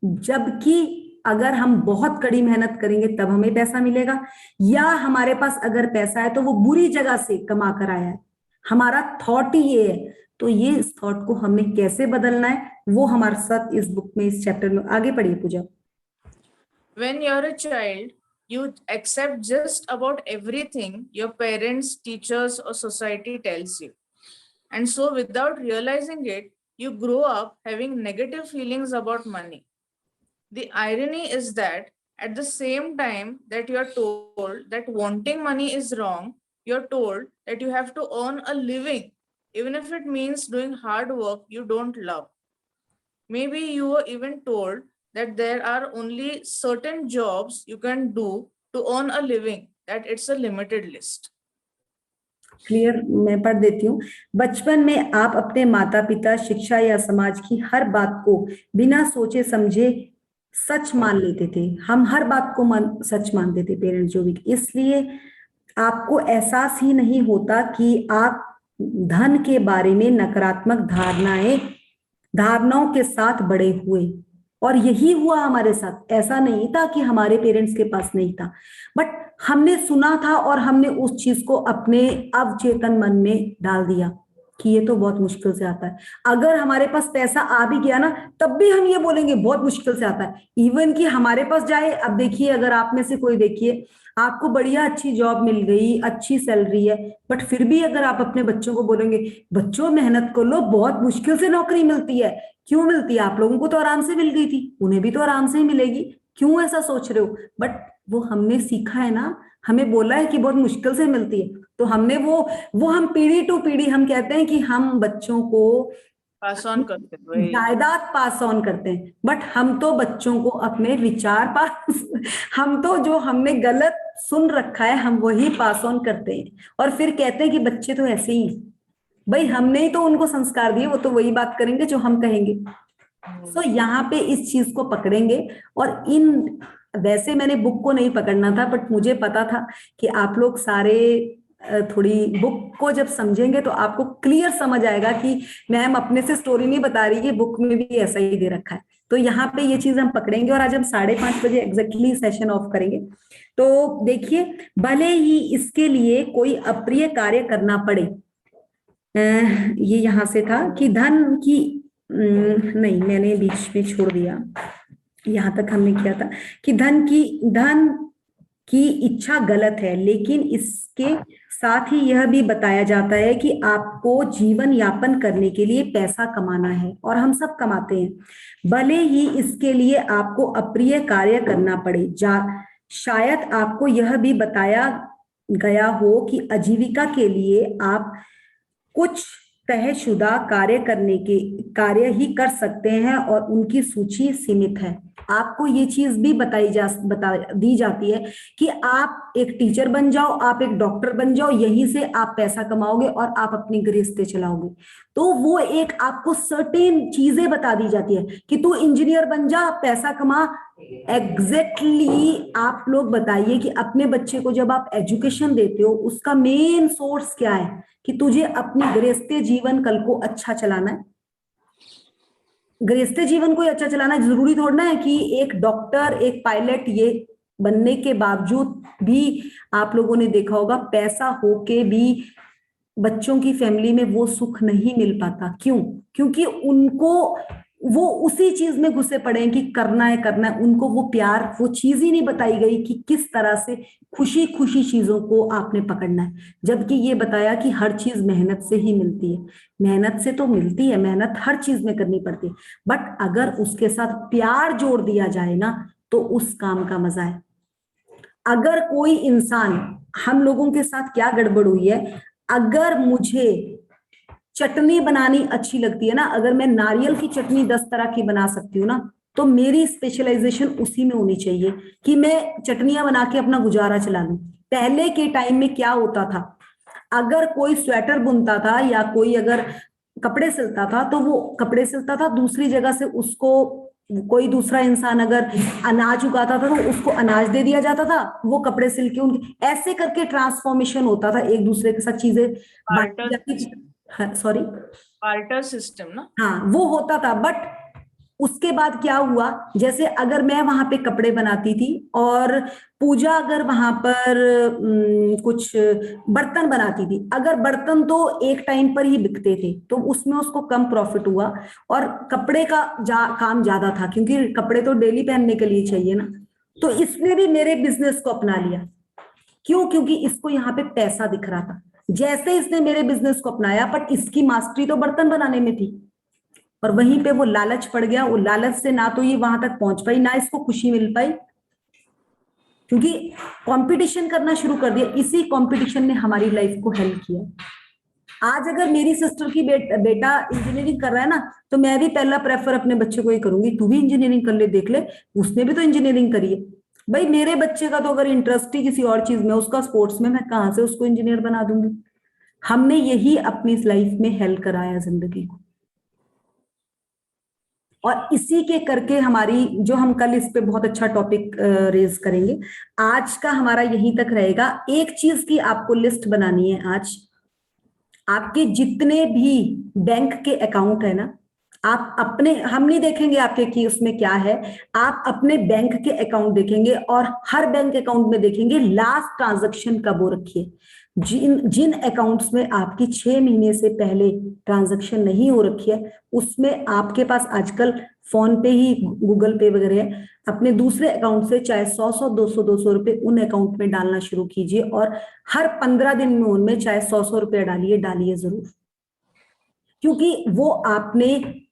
जबकि अगर हम बहुत कड़ी मेहनत करेंगे तब हमें पैसा मिलेगा, या हमारे पास अगर पैसा है तो वो बुरी जगह से कमा कर आया है। हमारा थॉट ही ये है। तो ये इस थॉट को हमने कैसे बदलना है वो हमारे साथ इस बुक में, इस चैप्टर में। आगे पढ़िए पूजा। When you're a child, you accept just about everything your parents, teachers, or society tells you. And so without realizing it, you grow up having negative feelings about money. The irony is that at the same time that you are told that wanting money is wrong, you're told that you have to earn a living, even if it means doing hard work you don't love. Maybe you were even told that there are only certain jobs you can do to earn a living, that it's a limited list. Clear, मैं पढ़ देती हूँ। बचपन में आप अपने माता पिता, शिक्षा या समाज की हर बात को बिना सोचे समझे सच मान लेते थे। हम हर बात को सच मानते थे, पेरेंट्स जो भी। इसलिए आपको एहसास ही नहीं होता कि आप धन के बारे में नकारात्मक धारणाओं के साथ बड़े हुए। और यही हुआ हमारे साथ। ऐसा नहीं था कि हमारे पेरेंट्स के पास नहीं था, बट हमने सुना था और हमने उस चीज को अपने अवचेतन मन में डाल दिया कि ये तो बहुत मुश्किल से आता है। अगर हमारे पास पैसा आ भी गया ना, तब भी हम ये बोलेंगे बहुत मुश्किल से आता है। इवन कि हमारे पास जाए, अब देखिए, अगर आप में से कोई, देखिए आपको बढ़िया अच्छी जॉब मिल गई, अच्छी सैलरी है, बट फिर भी अगर आप अपने बच्चों को बोलेंगे बच्चों मेहनत कर लो, बहुत मुश्किल से नौकरी मिलती है। क्यों मिलती है? आप लोगों को तो आराम से मिल गई थी, उन्हें भी तो आराम से ही मिलेगी, क्यों ऐसा सोच रहे हो? बट वो हमने सीखा है ना, हमें बोला है कि बहुत मुश्किल से मिलती है, तो हमने वो हम पीढ़ी टू पीढ़ी हम कहते हैं कि हम बच्चों को पास ऑन करते हैं, जायदाद पास ऑन करते हैं, बट हम तो बच्चों को अपने विचार पास हम तो जो हमने गलत सुन रखा है हम वही पास ऑन करते हैं, और फिर कहते हैं कि बच्चे तो ऐसे ही। भाई हमने ही तो उनको संस्कार दिए, वो तो वही बात करेंगे जो हम कहेंगे। तो यहाँ पे इस चीज को पकड़ेंगे। और वैसे मैंने बुक को नहीं पकड़ना था, बट मुझे पता था कि आप लोग सारे थोड़ी बुक को जब समझेंगे तो आपको क्लियर समझ आएगा कि मैम अपने से स्टोरी नहीं बता रही है, बुक में भी ऐसा ही दे रखा है। तो यहाँ पे ये चीज हम पकड़ेंगे, और आज हम 5:30 बजे एग्जैक्टली सेशन ऑफ करेंगे। तो देखिए, भले ही इसके लिए कोई अप्रिय कार्य करना पड़े, ये यहाँ से था कि धन की नहीं, मैंने बीच में छोड़ दिया, यहाँ तक हमने किया था कि धन की इच्छा गलत है, लेकिन इसके साथ ही यह भी बताया जाता है कि आपको जीवन यापन करने के लिए पैसा कमाना है, और हम सब कमाते हैं। भले ही इसके लिए आपको अप्रिय कार्य करना पड़े, शायद आपको यह भी बताया गया हो कि आजीविका के लिए आप कुछ तयशुदा कार्य ही कर सकते हैं, और उनकी सूची सीमित है। आपको ये चीज भी बता दी जाती है कि आप एक टीचर बन जाओ, आप एक डॉक्टर बन जाओ, यहीं से आप पैसा कमाओगे और आप अपनी गृहस्थी चलाओगे। तो वो एक आपको सर्टेन चीजें बता दी जाती है कि तू इंजीनियर बन जा, पैसा कमा। एग्जैक्टली आप लोग बताइए कि अपने बच्चे को जब आप एजुकेशन देते हो, उसका मेन सोर्स क्या है कि तुझे अपनी गृहस्थी जीवन कल को अच्छा चलाना है। गृहस्थ जीवन को अच्छा चलाना जरूरी थोड़ा है कि एक डॉक्टर, एक पायलट, ये बनने के बावजूद भी आप लोगों ने देखा होगा पैसा होके भी बच्चों की फैमिली में वो सुख नहीं मिल पाता। क्यों? क्योंकि उनको वो उसी चीज में घुसे पड़े हैं कि करना है। उनको वो प्यार, वो चीज ही नहीं बताई गई कि किस तरह से खुशी खुशी चीजों को आपने पकड़ना है। जबकि ये बताया कि हर चीज मेहनत से ही मिलती है। मेहनत से तो मिलती है, मेहनत हर चीज में करनी पड़ती है, बट अगर उसके साथ प्यार जोड़ दिया जाए ना, तो उस काम का मजा है। अगर कोई इंसान, हम लोगों के साथ क्या गड़बड़ हुई है, अगर मुझे चटनी बनानी अच्छी लगती है ना, अगर मैं नारियल की चटनी 10 तरह की बना सकती हूँ ना, तो मेरी स्पेशलाइजेशन उसी में होनी चाहिए कि मैं चटनियां बना के अपना गुजारा चला लूं। पहले के टाइम में क्या होता था, अगर कोई स्वेटर बुनता था या कोई अगर कपड़े सिलता था, तो वो कपड़े सिलता था, दूसरी जगह से उसको कोई दूसरा इंसान अगर अनाज उगाता था तो उसको अनाज दे दिया जाता था, वो कपड़े सिल के उनके ऐसे करके ट्रांसफॉर्मेशन होता था, एक दूसरे के साथ चीजें बांटी जाती थी। सॉरी, बार्टर सिस्टम ना, हाँ वो होता था। बट उसके बाद क्या हुआ, जैसे अगर मैं वहां पे कपड़े बनाती थी और पूजा अगर वहां पर कुछ बर्तन बनाती थी, अगर बर्तन तो एक टाइम पर ही बिकते थे तो उसमें उसको कम प्रॉफिट हुआ, और कपड़े का काम ज्यादा था क्योंकि कपड़े तो डेली पहनने के लिए चाहिए ना, तो इसने भी मेरे बिजनेस को अपना लिया। क्यों? क्योंकि इसको यहाँ पे पैसा दिख रहा था। जैसे इसने मेरे बिजनेस को अपनाया, पर इसकी मास्टरी तो बर्तन बनाने में थी, और वहीं पे वो लालच पड़ गया, वो लालच से ना तो ये वहां तक पहुंच पाई, ना इसको खुशी मिल पाई, क्योंकि कंपटीशन करना शुरू कर दिया। इसी कंपटीशन ने हमारी लाइफ को हेल्प किया। आज अगर मेरी सिस्टर की बेटा इंजीनियरिंग कर रहा है ना, तो मैं भी पहला प्रेफर अपने बच्चे को ही करूंगी, तू भी इंजीनियरिंग कर ले, देख ले, उसने भी तो इंजीनियरिंग करी है। भाई मेरे बच्चे का तो अगर इंटरेस्ट ही किसी और चीज में, उसका स्पोर्ट्स में, मैं कहां से उसको इंजीनियर बना दूंगी। हमने यही अपनी लाइफ में हेल्प कराया जिंदगी को, और इसी के करके हमारी, जो हम कल इस पे बहुत अच्छा टॉपिक रेज करेंगे, आज का हमारा यहीं तक रहेगा। एक चीज की आपको लिस्ट बनानी है आज, आपके जितने भी बैंक के अकाउंट है ना, आप अपने, हम नहीं देखेंगे आपके कि उसमें क्या है, आप अपने बैंक के अकाउंट देखेंगे, और हर बैंक अकाउंट में देखेंगे लास्ट ट्रांजैक्शन कब हो रखी है। जिन जिन अकाउंट्स में आपकी 6 महीने से पहले ट्रांजैक्शन नहीं हो रखी है, उसमें आपके पास आजकल फोन पे ही, गूगल पे वगैरह है, अपने दूसरे अकाउंट से चाहे 100 200 रुपए उन अकाउंट में डालना शुरू कीजिए, और हर 15 दिन में उनमें चाहे 100 रुपए डालिए, डालिए जरूर, क्योंकि वो आपने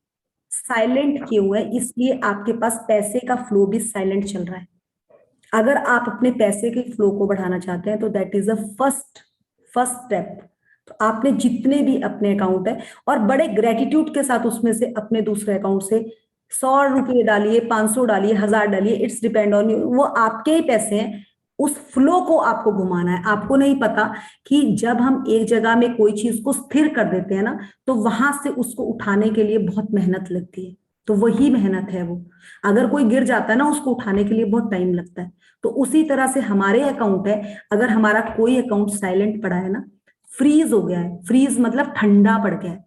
साइलेंट किए हुए हैं, इसलिए आपके पास पैसे का फ्लो भी साइलेंट चल रहा है। अगर आप अपने पैसे के फ्लो को बढ़ाना चाहते हैं तो that is the first step. तो आपने जितने भी अपने अकाउंट है, और बड़े ग्रेटिट्यूड के साथ उसमें से अपने दूसरे अकाउंट से 100 रुपये डालिए, 500 डालिए, 1000 डालिए, इट्स डिपेंड ऑन यू, वो आपके ही पैसे हैं। उस फ्लो को आपको घुमाना है। आपको नहीं पता कि जब हम एक जगह में कोई चीज को स्थिर कर देते हैं ना, तो वहां से उसको उठाने के लिए बहुत मेहनत लगती है, तो वही मेहनत है वो। अगर कोई गिर जाता है ना, उसको उठाने के लिए बहुत टाइम लगता है। तो उसी तरह से हमारे अकाउंट है, अगर हमारा कोई अकाउंट साइलेंट पड़ा है ना, फ्रीज हो गया है, फ्रीज मतलब ठंडा पड़ गया है,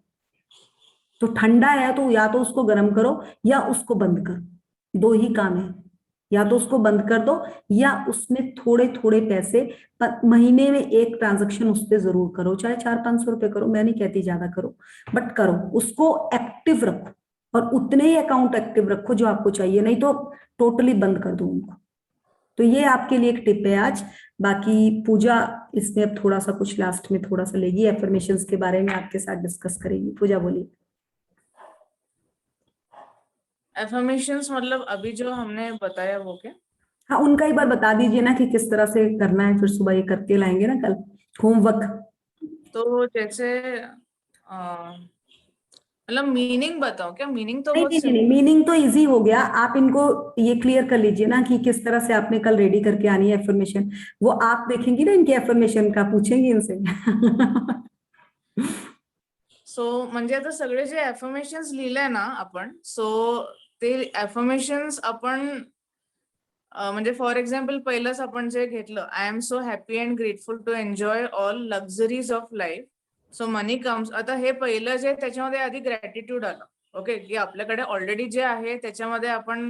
तो ठंडा है तो या तो उसको गर्म करो या उसको बंद करो, दो ही काम है। या तो उसको बंद कर दो, या उसमें थोड़े थोड़े पैसे महीने में एक ट्रांजैक्शन उस पर जरूर करो, चाहे 400-500 रुपए करो, मैं नहीं कहती ज्यादा करो, बट करो, उसको एक्टिव रखो, और उतने ही अकाउंट एक्टिव रखो जो आपको चाहिए, नहीं तो टोटली बंद कर दो उनको। तो ये आपके लिए एक टिप है आज। बाकी पूजा इसमें अब थोड़ा सा कुछ लास्ट में थोड़ा सा लेगी, एफर्मेशंस के बारे में आपके साथ डिस्कस करेगी। पूजा बोलिए। एफर्मेशंस मतलब अभी जो हमने बताया वो क्या? हाँ, उनका एक बार बता दीजिए ना कि किस तरह से करना है, फिर सुबह ये करके लाएंगे ना कल होमवर्क। तो जैसे मतलब मीनिंग बताओ क्या? मीनिंग तो नहीं बहुत नहीं नहीं, मीनिंग तो इजी हो गया, आप इनको ये क्लियर कर लीजिए ना कि किस तरह से आपने कल रेडी करके आनी है एफर्मेशन। वो आप देखेंगी ना इनके एफर्मेशन का, पूछेंगी इनसे। सो म्हणजे आता सगळे जे एफर्मेशन्स लिहिलंय ना आपण, सो ते एफर्मेशन्स आपण म्हणजे फॉर एक्झाम्पल पहिलंच आपण जे घेतलं, I am so happy and grateful to enjoy all luxuries of life, so money comes. आता हे पहिलं जे त्याच्यामध्ये आधी ग्रॅटिट्यूड आलं, ओके, की आपल्याकडे ऑलरेडी जे आहे त्याच्यामध्ये आपण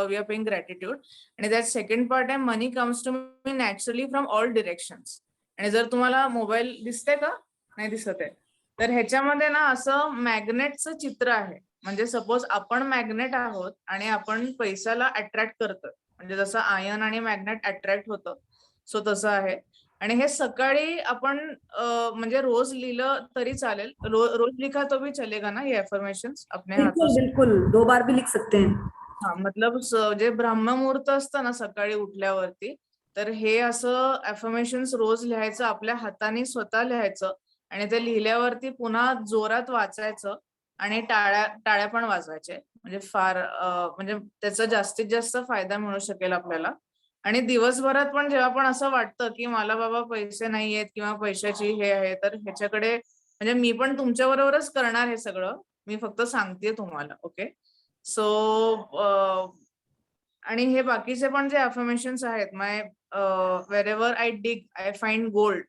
वी आर पेइंग ग्रॅटिट्यूड. आणि त्यात सेकंड पार्ट आहे money comes to me naturally from all directions. आणि जर तुम्हाला मोबाईल दिसते का? नाही दिसत आहे. तर ह्याच्यामध्ये ना असं मॅग्नेटचं चित्र आहे. म्हणजे सपोज आपण मॅग्नेट आहोत आणि आपण पैशाला अट्रॅक्ट करतो, म्हणजे जसं आयन आणि मॅग्नेट अट्रॅक्ट होतं, सो तसं आहे. आणि हे सकाळी आपण म्हणजे रोज लिहिलं तरी चालेल, रोज लिखा तो भी चलेगा ना ये एफर्मेशंस अपने हाथों बिल्कुल से? बिल्कुल, 2 बार भी लिख सकते हैं। हा, मतलब जे ब्रह्ममुहूर्त असतं ना सकाळी उठल्यावरती, तर हे असं एफर्मेशन्स रोज लिहायचं, आपल्या हाताने स्वतः लिहायचं. आणि ते लिहिल्यावरती पुन्हा जोरात वाचायचं आणि टाळ्या पण वाजवायचे, म्हणजे फार म्हणजे त्याचा जास्तीत जास्त फायदा मिळू शकेल आपल्याला. आणि दिवसभरात पण जेव्हा पण असं वाटतं की मला बाबा पैसे नाही आहेत किंवा पैशाची हे आहे, तर ह्याच्याकडे म्हणजे मी पण तुमच्या बरोबरच करणार हे सगळं, मी फक्त सांगतेय तुम्हाला. ओके, सो आणि हे बाकीचे पण जे अफर्मेशन्स आहेत, my wherever I dig I find gold,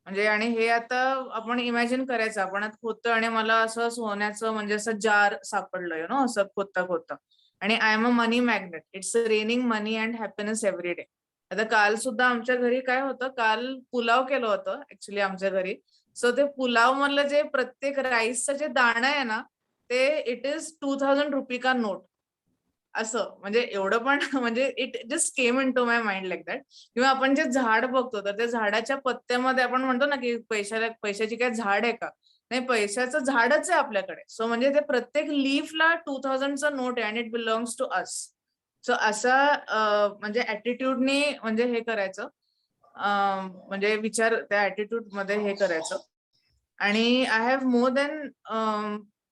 म्हणजे आणि हे आता आपण इमॅजिन करायचं, आपण आता खोदतोय आणि मला असं सोन्याचं म्हणजे असं जार सापडलं, यु नो, असं खोदता आणि I am a money magnet, it's raining money and happiness every day. आता काल सुद्धा आमच्या घरी काय होतं, काल पुलाव केलं होतं ऍक्च्युली आमच्या घरी. सो ते पुलाव मधलं जे प्रत्येक राईसचं जे दाणं आहे ना, ते इट इज 2000 रुपये का नोट, असं म्हणजे एवढं पण म्हणजे it just came into my mind like that. किंवा आपण जे झाड बघतो, तर त्या झाडाच्या पत्त्यामध्ये आपण म्हणतो ना की पैशाची काय झाड आहे का, नाही, पैशाचं झाडच आहे आपल्याकडे. सो म्हणजे ते प्रत्येक लीफला 2000चा नोट आहे, and it belongs to us. So असा म्हणजे ऍटिट्यूडने म्हणजे हे करायचं, म्हणजे विचार त्या ऍटिट्यूड मध्ये हे करायचं. आणि I have more than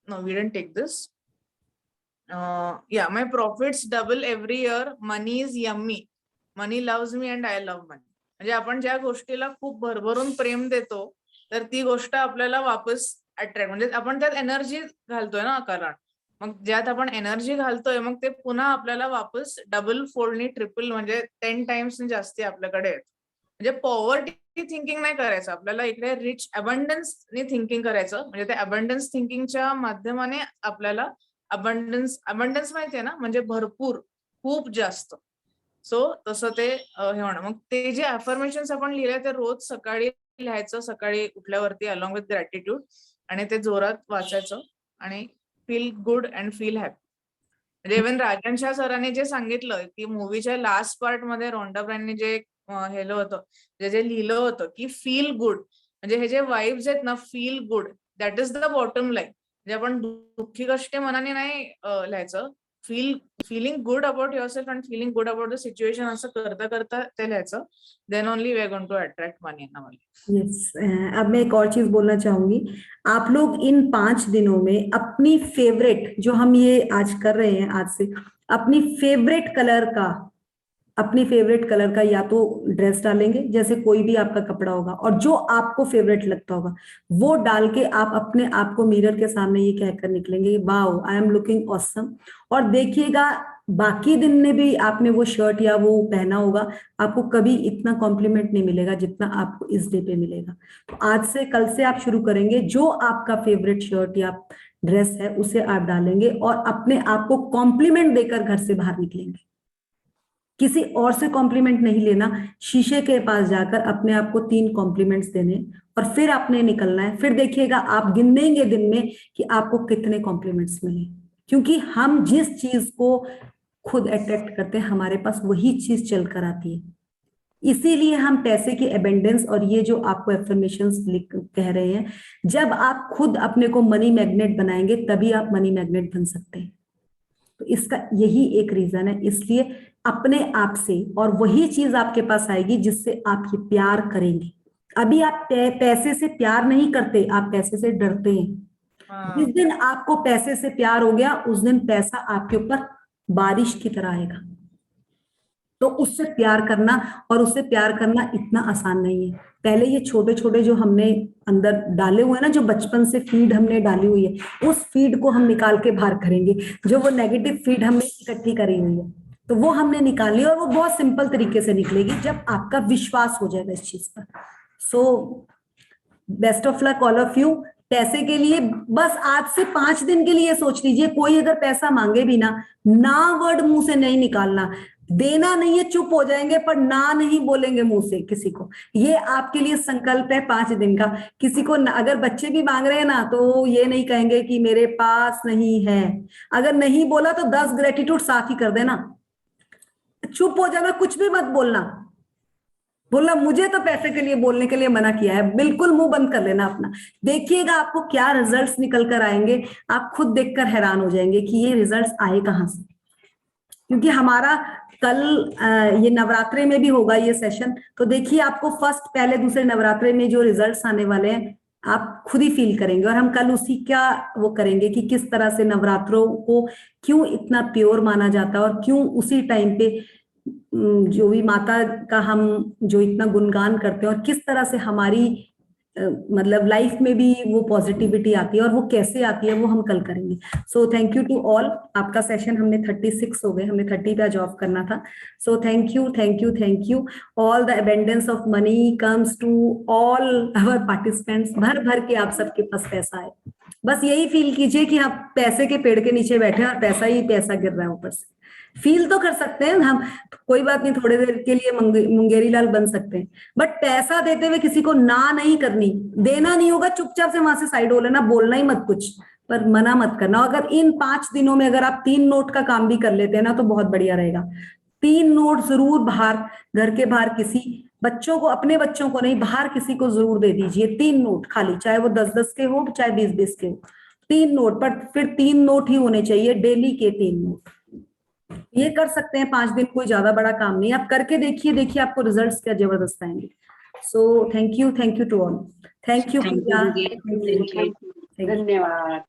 no we didn't take this. my profits double every year. Money is yummy. Money loves me and I love money. म्हणजे आपण ज्या गोष्टीला खूप भरभरून प्रेम देतो, तर ती गोष्ट आपल्याला वापस अट्रॅक्ट, म्हणजे आपण त्यात एनर्जी घालतोय ना, कारण मग ज्यात आपण एनर्जी घालतोय, मग ते पुन्हा आपल्याला वापस डबल फोल्डनी, ट्रिपल म्हणजे 10 टाइम्स जास्ती आपल्याकडे येत. म्हणजे पॉवर्टी थिंकिंग नाही करायचं आपल्याला, इकडे रिच अबंडन्सनी थिंकिंग करायचं. म्हणजे त्या अबंडन्स थिंकिंगच्या माध्यमाने आपल्याला अबंडन्स माहितीये ना, म्हणजे भरपूर, खूप जास्त. सो तसं ते हे होणं. मग ते जे अफर्मेशन्स आपण लिहिले ते रोज सकाळी लिहायचं, सकाळी उठल्यावरती अलॉंग विथ ग्रॅटिट्यूड, आणि ते जोरात वाचायचं आणि feel good and feel happy. म्हणजे इव्हन राजन शाह सरांनी जे सांगितलं की मूवीच्या लास्ट पार्ट मध्ये रोंडा ब्रॅनने जे हेलं होतं, जे लिहिलं होतं की फील गुड, म्हणजे हे जे वाईब्स आहेत ना, feel good, that is the bottom line. म्हणजे आपण दुःखी कष्टे मनाने नाही लिहायचं, feeling good about yourself and feeling good about the situation, असं करता करता ते लिहायचं. Then only we are going to attract money in our life. Yes, अब मैं एक और चीज बोलना चाहूंगी. आप लोग इन 5 दिनों में अपनी फेवरेट, जो हम ये आज कर रहे हैं आज से, अपनी फेवरेट कलर का या तो ड्रेस डालेंगे, जैसे कोई भी आपका कपड़ा होगा, और जो आपको फेवरेट लगता होगा वो डाल के आप अपने आप को मिरर के सामने ये कहकर निकलेंगे, wow I am looking awesome. और देखिएगा बाकी दिन में भी आपने वो शर्ट या वो पहना होगा, आपको कभी इतना कॉम्प्लीमेंट नहीं मिलेगा जितना आपको इस डे पे मिलेगा. तो आज से, कल से आप शुरू करेंगे, जो आपका फेवरेट शर्ट या ड्रेस है उसे आप डालेंगे और अपने आप को कॉम्प्लीमेंट देकर घर से बाहर निकलेंगे. किसी और से कॉम्प्लीमेंट नहीं लेना, शीशे के पास जाकर अपने आप को 3 कॉम्प्लीमेंट्स देने और फिर आपने निकलना है. फिर देखिएगा आप गिनेंगे दिन में कि आपको कितने कॉम्प्लीमेंट्स मिले, क्योंकि हम जिस चीज को खुद अट्रैक्ट करते हैं हमारे पास वही चीज चल कर आती है. इसीलिए हम पैसे की एबेंडेंस और ये जो आपको एफर्मेशंस कह रहे हैं, जब आप खुद अपने को मनी मैग्नेट बनाएंगे तभी आप मनी मैग्नेट बन सकते हैं. तो इसका यही एक रीजन है. इसलिए अपने आप से, और वही चीज आपके पास आएगी जिससे आप ये प्यार करेंगे. अभी आप पैसे से प्यार नहीं करते, आप पैसे से डरते हैं. जिस दिन आपको पैसे से प्यार हो गया, उस दिन पैसा आपके ऊपर बारिश की तरह आएगा. तो उससे प्यार करना, और उससे प्यार करना इतना आसान नहीं है. पहले ये छोटे छोटे जो हमने अंदर डाले हुए हैं ना, जो बचपन से फीड हमने डाली हुई है, उस फीड को हम निकाल के बाहर करेंगे. जो वो नेगेटिव फीड हमने इकट्ठी करी हुई है, तो वो हमने निकाली, और वो बहुत सिंपल तरीके से निकलेगी जब आपका विश्वास हो जाएगा इस चीज पर. So best of luck all of you. पैसे के लिए बस आज से 5 दिन के लिए सोच लीजिए, कोई अगर पैसा मांगे भी ना वर्ड मुंह से नहीं निकालना. देना नहीं है, चुप हो जाएंगे, पर ना नहीं बोलेंगे मुंह से किसी को. ये आपके लिए संकल्प है 5 दिन का. किसी को अगर बच्चे भी मांग रहे हैं ना, तो ये नहीं कहेंगे कि मेरे पास नहीं है. अगर नहीं बोला तो 10 ग्रेटिट्यूड साथ ही कर देना. चुप हो जाना, कुछ भी मत बोलना. बोलना मुझे तो पैसे के लिए बोलने के लिए मना किया है, बिल्कुल मुंह बंद कर लेना अपना. देखिएगा आपको क्या रिजल्ट्स निकल कर आएंगे, आप खुद देखकर हैरान हो जाएंगे कि ये रिजल्ट्स आए कहां से. क्योंकि हमारा कल ये नवरात्रे में भी होगा ये सेशन, तो देखिए आपको फर्स्ट, पहले दूसरे नवरात्रे में जो रिजल्ट्स आने वाले हैं, आप खुद ही फील करेंगे। और हम कल उसी का वो करेंगे कि किस तरह से नवरात्रों को क्यों इतना प्योर माना जाता है और क्यों उसी टाइम पे जो भी माता का हम जो इतना गुणगान करते हैं और किस तरह से हमारी मतलब लाइफ में भी वो पॉजिटिविटी आती है और वो कैसे आती है वो हम कल करेंगे। So thank you to all. आपका सेशन हमने 36 हो गए, हमने 30 पे जॉब करना था। So thank you thank you thank you. All the abundance of money comes to all our participants. भर भर के आप सबके पास पैसा है। बस यही फील कीजिए कि आप पैसे के पेड़ के नीचे बैठे हैं और पैसा ही पैसा गिर रहा है ऊपर से। फील तो कर सकते हैं हम, कोई बात नहीं, थोड़ी देर के लिए मुंगेरी लाल बन सकते हैं, बट पैसा देते हुए किसी को ना नहीं करनी, देना नहीं होगा, चुपचाप से वहां से साइड हो लेना, बोलना ही मत कुछ, पर मना मत करना। अगर इन 5 दिनों में अगर आप 3 नोट का काम भी कर लेते हैं ना तो बहुत बढ़िया रहेगा। 3 नोट जरूर बाहर, घर के बाहर किसी बच्चों को, अपने बच्चों को नहीं, बाहर किसी को जरूर दे दीजिए 3 नोट खाली, चाहे वो 10-10 के हो चाहे 20-20 के हो, 3 नोट, पर फिर 3 नोट ही होने चाहिए, डेली के 3 नोट। ये कर सकते हैं 5 दिन, कोई ज्यादा बड़ा काम नहीं, आप करके देखिए, देखिए आपको रिजल्ट्स क्या जबरदस्त आएंगे। So thank you to all. Thank you Pooja, धन्यवाद।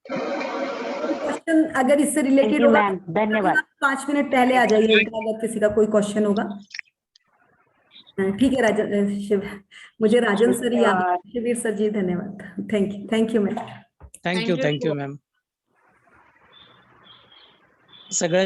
क्वेश्चन अगर इससे रिलेटेड होगा धन्यवाद, 5 मिनट पहले आ जाइए अगर किसी का कोई क्वेश्चन होगा। ठीक है राजन, मुझे राजन सर याद, शिविर सर जी धन्यवाद। Thank you ma'am. Thank you ma'am. सगळ्या